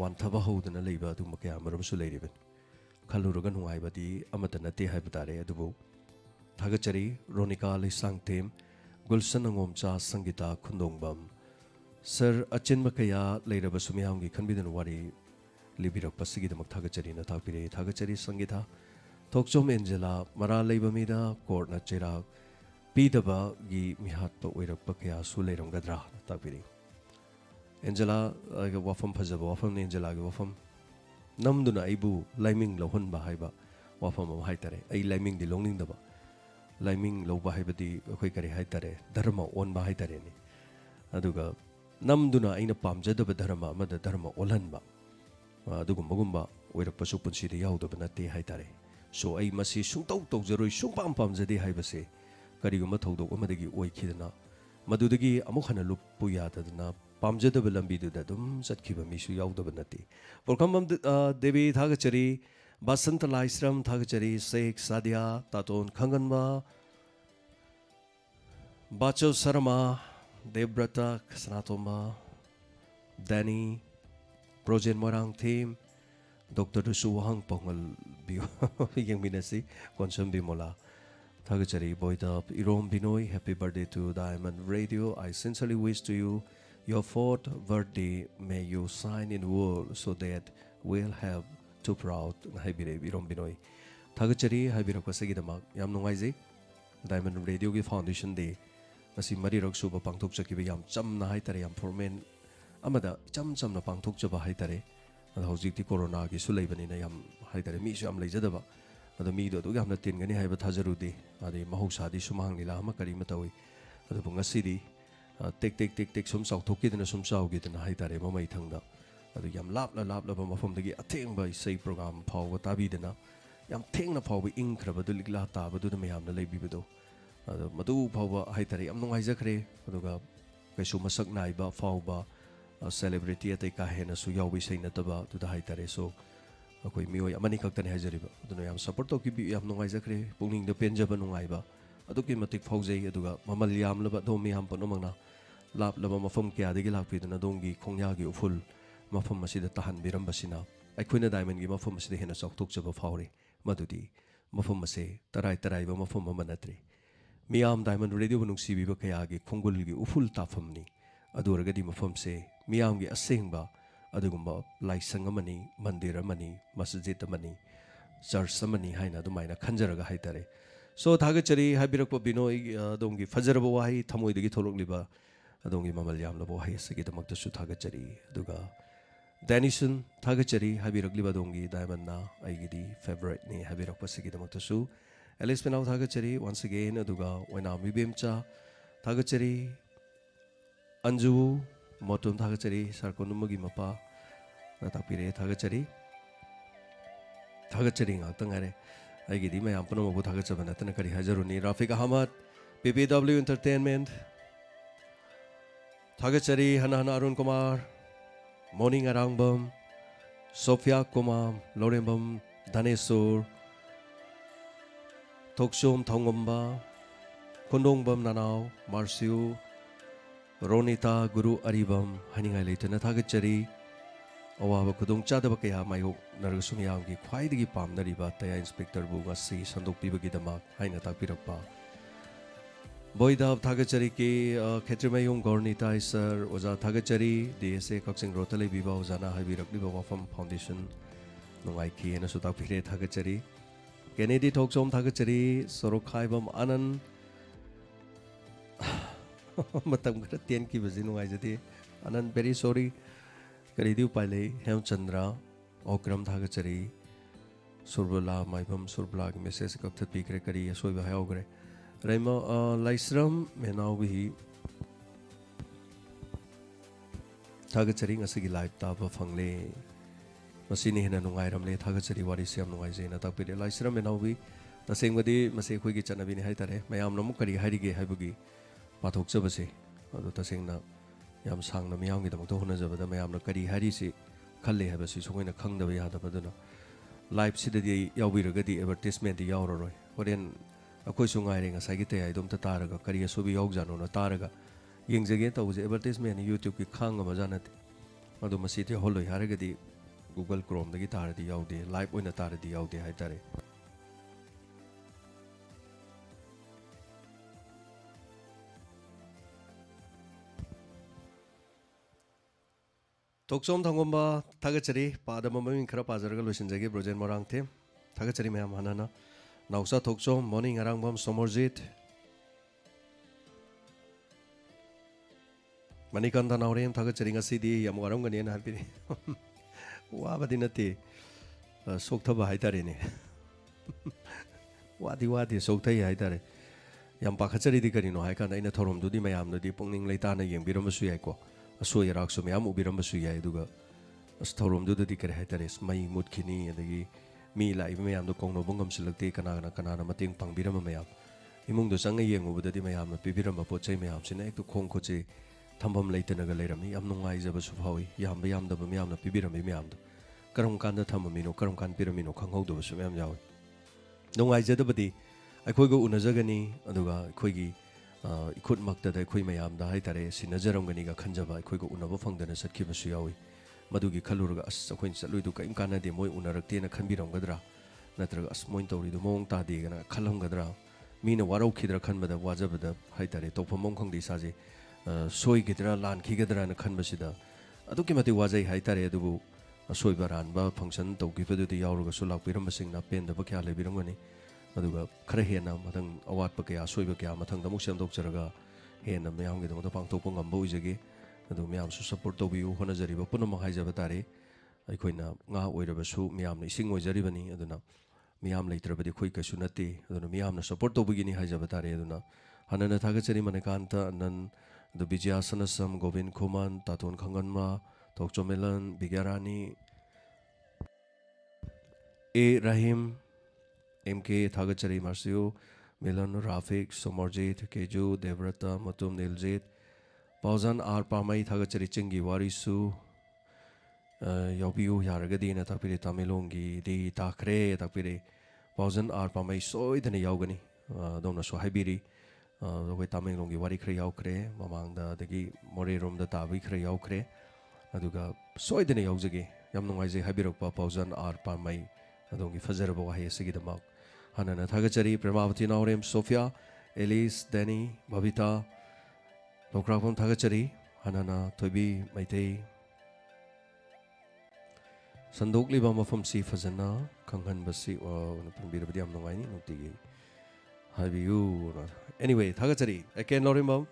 ꯋꯥꯟꯊꯕ ꯍꯧꯗꯅ ꯂꯩꯕ ꯑꯗꯨꯒꯨꯝꯕ ꯀꯌꯥ ꯃꯔꯨꯝꯁꯨ ꯂꯩꯔꯤꯕꯅꯤ ꯈꯜꯂꯨꯔꯒ ꯅꯨꯡꯉꯥꯏꯕꯗꯤ ꯑꯃꯠꯇ ꯅꯠꯇꯦ ꯍꯥꯏꯕ ꯇꯥꯔꯦ ꯑꯗꯨꯕꯨ ꯊꯥꯒꯠꯆꯔꯤ ꯔꯣꯅꯤꯀꯥ ꯂꯩꯁꯥꯡꯊꯦꯝ ꯒꯨꯜꯁꯟ ꯑꯉꯣꯝꯆꯥ ꯁꯪꯒꯤꯇꯥ ꯈꯨꯟꯗꯣꯡꯕꯝ ꯁꯔ ꯑꯆꯤꯟꯕ ꯀꯌꯥ ꯂꯩꯔꯕꯁꯨ ꯃꯌꯥꯝꯒꯤ ꯈꯟꯕꯤꯗꯨꯅ ꯋꯥꯔꯤ ꯂꯤꯕꯤꯔꯛꯄꯁꯤꯒꯤꯗꯃꯛ ꯊꯥꯒꯠꯆꯔꯤꯅ ꯇꯥꯛꯄꯤꯔꯦ ꯊꯥꯒꯠꯆꯔꯤ ꯁꯪꯒꯤꯇꯥ ꯊꯣꯛꯆꯣꯝ ꯑꯦꯟꯖꯦꯂꯥ ꯃꯔꯥꯜ ꯂꯩꯕ ꯃꯤꯗ ꯀꯣꯔꯠꯅ ꯆꯩꯔꯥꯛ ꯄꯤꯗꯕꯒꯤ ꯃꯤꯍꯥꯠꯄ ꯑꯣꯏꯔꯛꯄ ꯀꯌꯥꯁꯨ ꯂꯩꯔꯝꯒꯗ꯭ꯔꯥ ꯇꯥꯛꯄꯤꯔꯤ एंजेला वाफम फजब वाफम ने एंजेला के वाफम नमदुना आइबु लाइमिंग लौहन बाहाइबा वाफम अम हाइतरे आई लाइमिंग दि लोंगनिंग दबा लाइमिंग लौबा हाइबदि अखोय करी हाइतरे धर्म ओन बा हाइतरे नि अदुगा नमदुना आइना पामजदब धर्म अमद धर्म ओलहनबा अदुगुम्बगुम्बा ओइरपसु पुन्सिदि याउदब नते हाइतरे सो आई मसी सुंतौ तौजरोय सुंपाम पामजदे हाइबसे करिगुम्बा थौदोक अमदगी ओइखिदना मदुदगी अमुक हना लुप्पु याददना पामजदब लंबीदुदा दुम चटखिबा मिसु याउदब नते पोरखमम देवी थागचरी बसंत लाइश्रम थागचरी शेख सादिया तातोन खंगनबा बाचो शर्मा देवव्रता सनातोमा डैनी प्रोजेन मोरांग थीम डॉक्टर सुवहंग पोंगल बियो यंगमिनसी कोनसम बिमोला थागचरी बोयदप Irom Binoy happy birthday to Diamond Radio I sincerely wish to you your fourth birthday may you shine in the world so that we'll have too proud haibire irom binoi thagachari haibira ko segidamak yam nungaijei diamond radio gi foundation day asi mari rok suba pangthok chakiba yam chamna haitare yam formen amada cham chamna pangthok chaba haitare ada hojikti corona gi su leibani na yam haitare mi su am leijadaba ada mi do yamna tin gani haiba thajarudi adi mahausa di sumang lila ama kari matawi ada bungasidi टेक टेक टेक टेक सुम चाउथोकिदना सुम चाउगिदना हाइतारे ममै थंगदा अदु याम लापला लापला मफमदगी अथेंगबा इसै प्रोग्राम फावबा ताबिदना याम थेंगना फावबा इंख्रबदु लिगला ताबदु मयामना लेबिबदो अदु मदु फावबा हाइतारे याम नुंगाइजखरे अदुगा कैसु मसक नाइबा फावबा सेलिब्रिटी अतै का हेना सु यावबि सै नतबा दुदा हाइतारे सो अखोय मियोय अमनि खक्तने हाइजरिबा अदुना याम सपोर्ट तोकिबि याम नुंगाइजखरे पुंगनिंगदा पेंजबा नुंगाइबा अदुकी मतिक फावजै अदुगा ममल यामलबा दोमि याम पनोमंगना लापलबा मफम क्यादगी लापिदना दोंगी खोंयागी उफुल मफम मसिदा तहन बिरंबसिना अखोइना डायमंड गी मफम मसिदा हेना चौथोकचबा फावरे मदुदी मफम मसे तराई तराइबा मफम मनत्रे मियाम डायमंड रेडियो नुंगसिबिबा कयागी खोंगुलगी उफुल ताफमनी अदुरगदी मफम से मियामगी असेंगबा अदुगुम्बा लाइसंग अमनी मंदिर अमनी मस्जिद अमनी चर्च अमनी हाइना अदुमाइना खंजरगा हाइतरे सो थागचरी हाबिरकपा बिनोय दोंगी फजरबा वाही थमोइदगी थोलकलिबा अदोंगी ममल यामलबो हाइसगिदमक्तसु थागचरी दुगा डैनिसन थागचरी हाबिरकलिबा दोंगी डायमंडना आइगिदी फेवरेट ने हाबिरकपसिगिदमक्तसु एलिस पेनाउ थागचरी वंस अगेन अदुगा वैना मिबेमचा थागचरी अंजु मोटुम थागचरी सरकोनुमगी मपा तापिरे थागचरी थागचरी ngaktangaरे आइगिदी मयाम पनमबो थागचबना तना करी हाजरुनी राफिक अहमद पीपीडब्ल्यू एंटरटेनमेंट थागचरी हना अरुण कुमार मोर्निंग अरांगबम सोफिया कुमार लोरेंबम धनेश्वर थोकसोम थोंगम्बा खुंदोंबम ननाव मार्सियू रोनिता गुरु अरिबम हनिंगाई लेतना थागचरी अवाबा खुदोंग चादबा कया मायोक नरगसु मियामगी ख्वाइदगी पामनरिबा तया इंस्पेक्टर बु गसी संदोकपिबगिदमक हाइना ताकपिरकपा बोइदाब थागचरी के खेत्रिमयुम गौरनीता सर ओजा थागचरी डीएसए कक्सिंग रोतले बिबा ओजाना हाइबिरकलिबा वाफम फाउंडेशन नुंगाई खिएना सुताकपिरे थागचरी केनेडी थोकसोम थागचरी सरोखाइबम आनंद मतम खर तेन की बजी नुंगाई जति आनंद वेरी सॉरी करीदी उपायले हेमचंद्रा ओक्रम थागचरी सुरबला माइबम सुरबला के मैसेज कक्थ पीकरे करी सोइबा हायौगरे रैमा लाइस्रम मेनाउबी थागचरी ngasi लाइव ताब फंगले मसिनी हेना नुंगाइरमले थागचरी वारी सेम नुंगाइजेना ताकपिरे लाइस्रम मेनाउबी तसेंगबदी मसे खोइगी चनबिनी हाइतारे मयाम नमु करी हाइरिगे हाइबगी पाथोकचबसे अदु तसेंगना याम सांगना मियामगी दमक होनजबदा मयामना करी हारिसि खल्ले हाबसि सोइना खंगदबा यादबदुना लाइव सिददी याउबिरगदी एडवर्टाइजमेंट दी यावररोय होरेन अखोई सुंगाइरे ngसाइगी तयाइदोमता तारगा करी असुबि याउजानोना तारगा यंगजगे तौजे एडवर्टाइजमेंट यूट्यूब की खांग मजानते अदु मसिते होलोय हारगदी गूगल क्रोम दगी तारदी याउदे लाइव ओइना तारदी याउदे हाइतारे तोकसोम थंगोंबा थागचरी पादम ममिंग खरा पाजरगा लोसिनजगे ब्रोजेन मोरांग थे थागचरी मयाम हानाना नाउसा थोकसोम morning अरांगबम सोमरजित Manikanta naurem thagachari ngasidi yam waramgani na harpini wabadi nate sokthaba haitare ne wadi sokthai haitare yam pakhachari di karino hai kana ina thorom dudi mayam nodi pungning leitana yengbiram basu yai ko asoi rak su mayam ubiram basu yai duga as thorom dudi kare haitare mai mutkini adagi mi lai mayam do kongno bungam silakte kana mating pangbiram mayam imung do sanga yengu budadi mayam pibiram ba pochai mayam sina ek to khong khoche thambam leitanaga leirami yam nungai jaba su phawi yam bayam da mayam na pibiram mayam do karam kan da thamamino karam kan piramino khangau do su mayam yawi nungai jadabadi ꯑꯩꯈꯣꯏꯒ ꯎꯅꯖꯒꯅꯤ ꯑꯗꯨꯒ ꯑꯩꯈꯣꯏꯒꯤ ꯏꯈꯨꯠꯃꯛꯇꯗ ꯑꯩꯈꯣꯏ ꯃꯌꯥꯝꯗ ꯍꯥꯏꯇꯥꯔꯦ ꯁꯤꯟꯅꯖꯔꯝꯒꯅꯤꯒ ꯈꯟꯖꯕ ꯑꯩꯈꯣꯏꯒ ꯎꯅꯕ ꯐꯪꯗꯅ ꯆꯠꯈꯤꯕꯁꯨ ꯌꯥꯎꯏ ꯃꯗꯨꯒꯤ ꯈꯜꯂꯨꯔꯒ ꯑꯁ ꯑꯩꯈꯣꯏꯅ ꯆꯠꯂꯨꯏꯗꯨ ꯀꯔꯤꯝ ꯀꯥꯟꯅꯗꯦ ꯃꯣꯏ ꯎꯅꯔꯛꯇꯦꯅ ꯈꯟꯕꯤꯔꯝꯒꯗ꯭ꯔꯥ ꯅꯠꯇ꯭ꯔꯒ ꯑꯁ ꯃꯣꯏꯅ ꯇꯧꯔꯤꯗꯨ ꯃꯑꯣꯡ ꯇꯥꯗꯦꯒꯅ ꯈꯜꯂꯝꯒꯗ꯭ꯔꯥ ꯃꯤꯅ ꯋꯥꯔꯧꯈꯤꯗ꯭ꯔꯥ ꯈꯟꯕꯗ ꯋꯥꯖꯕꯗ ꯍꯥꯏꯇꯥꯔꯦ ꯇꯧꯐꯝ ꯈꯪꯗꯦ ꯏꯁꯥꯁꯦ ꯁꯣꯏꯈꯤꯗ꯭ꯔꯥ ꯂꯥꯟꯈꯤꯒꯗ꯭ꯔꯥꯅ ꯈꯟꯕꯁꯤꯗ ꯑꯗꯨꯛꯀꯤ ꯃꯇꯤꯛ ꯋꯥꯖꯩ ꯍꯥꯏꯇꯥꯔꯦ ꯑꯗꯨꯕꯨ ꯑꯁꯣꯏꯕ ꯑꯔꯥꯟꯕ ꯐꯪꯁꯟ ꯇꯧꯈꯤꯕꯗꯨꯗ ꯌꯥꯎꯔꯒꯁꯨ ꯂꯥꯛꯄꯤꯔꯝꯕꯁꯤꯡꯅ ꯄꯦꯟꯗꯕ ꯀꯌꯥ ꯂꯩꯕꯤꯔꯝꯒꯅꯤ ꯑꯗꯨꯒ ꯈꯔ ꯍꯦꯟꯅ ꯃꯊꯪ ꯑꯋꯥꯠꯄ ꯀꯌꯥ ꯑꯁꯣꯏꯕ ꯀꯌꯥ ꯃꯊꯪꯗ ꯑꯃꯨꯛ ꯁꯦꯝꯗꯣꯛꯆꯔꯒ ꯍꯦꯟꯅ ꯃꯌꯥꯝꯒꯤꯗꯃꯛꯇ ꯄꯥꯡꯊꯣꯛꯄ ꯉꯝꯕ ꯑꯣꯏꯖꯒꯦ ꯑꯗꯨ ꯃꯌꯥꯝꯁꯨ ꯁꯄꯣꯔꯠ ꯇꯧꯕꯤꯌꯨ ꯍꯣꯠꯅꯖꯔꯤꯕ ꯄꯨꯝꯅꯃꯛ ꯍꯥꯏꯖꯕ ꯇꯥꯔꯦ ꯑꯩꯈꯣꯏꯅ ꯉꯥ ꯑꯣꯏꯔꯕꯁꯨ ꯃꯌꯥꯝꯅ ꯏꯁꯤꯡ ꯑꯣꯏꯖꯔꯤꯕꯅꯤ ꯑꯗꯨꯅ ꯃꯤꯌꯥꯝ ꯂꯩꯇ꯭ꯔꯕꯗꯤ ꯑꯩꯈꯣꯏ ꯀꯩꯁꯨ ꯅꯠꯇꯦ ꯑꯗꯨꯅ ꯃꯤꯌꯥꯝꯅ ꯁꯄꯣꯔꯠ ꯇꯧꯕꯤꯒꯅꯤ ꯍꯥꯏꯖꯕ ꯇꯥꯔꯦ ꯑꯗꯨꯅ ꯍꯥꯟꯅꯅ ꯊꯥꯒꯠꯆꯔꯤ ꯃꯅꯤꯀꯥꯟꯇ ꯑꯅꯟ ꯑꯗꯨ ꯕꯤꯖꯌꯥ ꯁꯅꯁꯝ ꯒꯣꯕꯤꯟ ꯈꯨꯃꯟ ꯇꯥꯇꯣꯟ ꯈꯪꯒꯟꯃ ꯊꯣꯛꯆꯣꯃꯦꯂꯟ ꯕꯤꯒ꯭ꯌꯥꯔꯥꯅꯤ A. Rahim MK Thagachari Marcio Milan Rafik Somarjit Keju Devrata Matum Niljit Pauzan R Pamai Thagachari Chingi Warisu Yobiu Yaragadi na takpiri Tamilongi di takre takpiri Pauzan R Pamai soidana yaugani dona so haibiri doi Tamilongi wari khre yaukre mamangda dagi More Room da tabi khre yaukre aduga soidana yaujage yam nungaije haibirokpa Pauzan R Pamai adongi fazaraba wahi sigidamag hanana thagachari Premavati Naurem Sophia Elise Danny Bhavita Dokrapam thagachari hanana Thoibi Maitei Sandokliba mafam si fazana khanghan basi pambirabadi yam nungaini nutigi habiyu anyway thagachari again Lorimam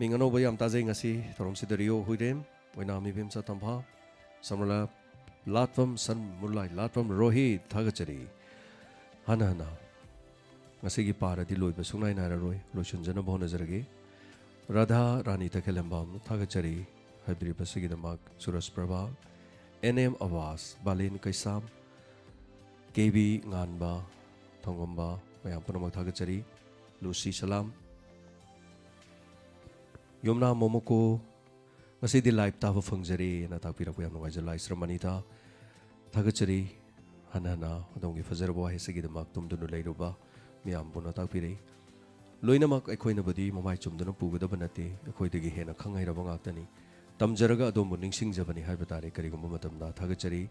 mingano bayam tajai ngasi thorom sidario huidem wainami bim satamha samala Latvam San Mulai Latvam Rohit Thagachari Hana Masigi Para di Loiba Sunai Nararoi Lushan Janabo Nazaragi Radha Rani Takelambam Thagachari Habri Pasigi the Mag Suras Prabha NM Avas Balin Kaisam KB Nganba Tongomba Mayampanama Thagachari Lucy Salam Yumna Momoko Masidi live tava fungzari na tapira ko yam nungay jalai sramanita thagachari hanana adongi fazarbo hai sagi damak tumdunu leiruba miyam buna tapiri loina mak akhoi na badi mamai chumdunu pugada banate akhoi dagi hena khangai raba ngaktani tamjaraga adom ningsing jabani haiba tare karigumba matamda thagachari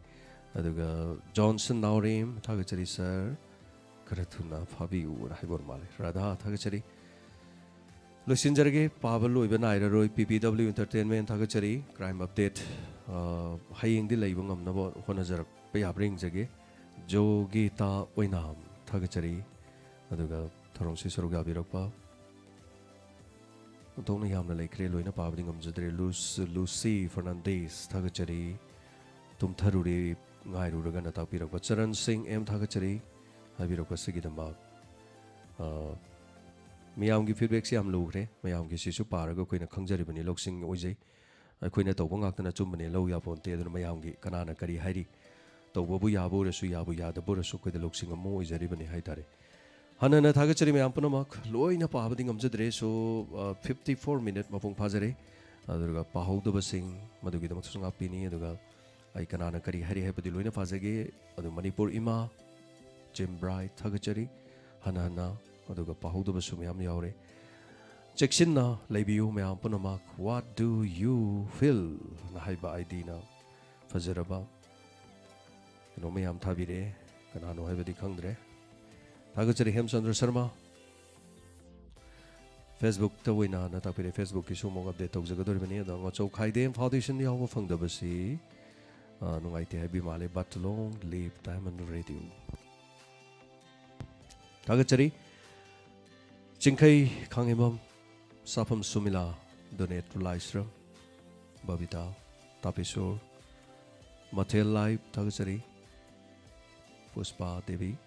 aduga Johnson Naurim thagachari sir karathuna phabi ur haibor male Radha thagachari Lusinjarge Pablo Ibanai PPW Entertainment Thagachari Crime Update Haying the Labung Nabo Honazar Paya Bring Jage Jogi Ta Wainam Thagachari Aduga Thorom Sisaruga Biropa Tony Yamna Lake Loina Pabling Jadre Lucy Fernandez Thagachari Tum Taruri Nairu Ragana Tapira Charan Singh M Thagachari Habiroka Sigidamag Miyamgi feedback si am lugre miyamgi sisu paraga koina khangjari loksing oijai koina tawba ngaktana chumbani lo ya ponte aduna miyamgi kanana kari hairi tawbabu yabu rasu yadabu rasu koida loksing amo oijari bani haitare hanana thagachari miyam punamak loina pabadi ngamjadre so 54 minute mapung phajare aduga pahauda sing madugi damak sunga pini aduga ai kanana kari hari habadi loina phajage adu Manipur ima Jimbrai thagachari hanana aduga pahudaba sumyam yaure cheksinna leibiu myam punamak what do you feel na haiba idina fazaraba no myam thabire kanano haibadi khangdre thagachari Hemchandra Sharma Facebook tawina na tapire Facebook ki sumog update tawjagadoribani da ngo chau khaidem foundation yawa phangdabasi nungaite haibi male but long live Diamond Radio thagachari Chinkai Kangimam Sapam Sumila Donate to Lysram Babita, Tapisur, Matel Live, Tagasari, Puspa Devi.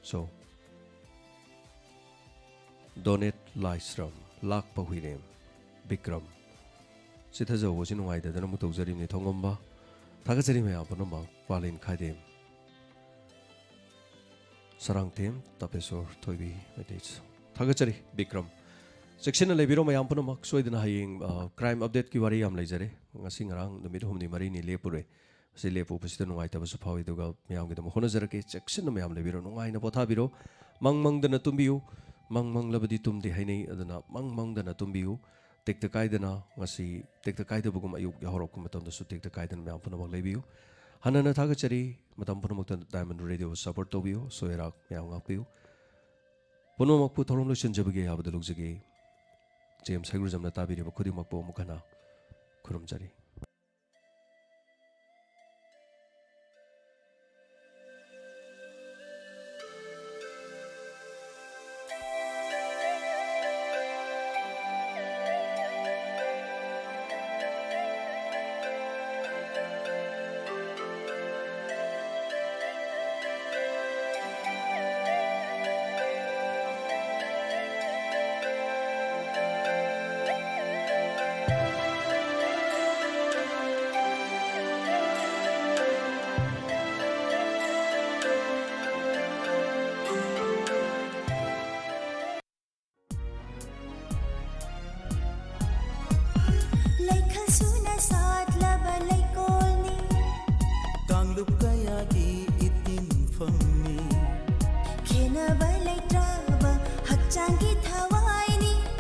So, Donate Lysram, Lak Pahuirem, Bikram. Sitazo was in white, the Namutozarim Tongomba, Tagasari Mayaponoma, Palin Kadim. Sarang Tim, Tapisur, Toibi, Medits. Tagasari, Bikram. Section Lebiro Mayamponomak, Sweden crime update Kiwari am Lazare, sing around the middle of the Marini Lepure. Silepo Piston White was a power to go Miam with the Mohonazaraki, section of Miam Lebiro, no wine of Potabiro, Mang the Natumbiu, Mang Labaditum de Hene, the Mang the Natumbiu, take the Kaidana, Masi, take the Kaidabugum, Yahorokumaton, the take the Kaidan Miamponoma Lebiu, Hanana Tagachari, Madame Ponomotan Diamond Radio support to you, so Iraq Miam Apu. Ponomak put Holomlution Jabagi have the Luxagi, James Hagrizam Natabi, Kudimapo Mukana, Kurumjari.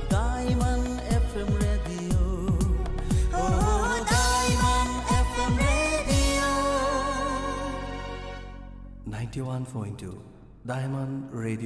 Diamond FM Radio. Oh, Diamond FM Radio. 91.2 Diamond Radio.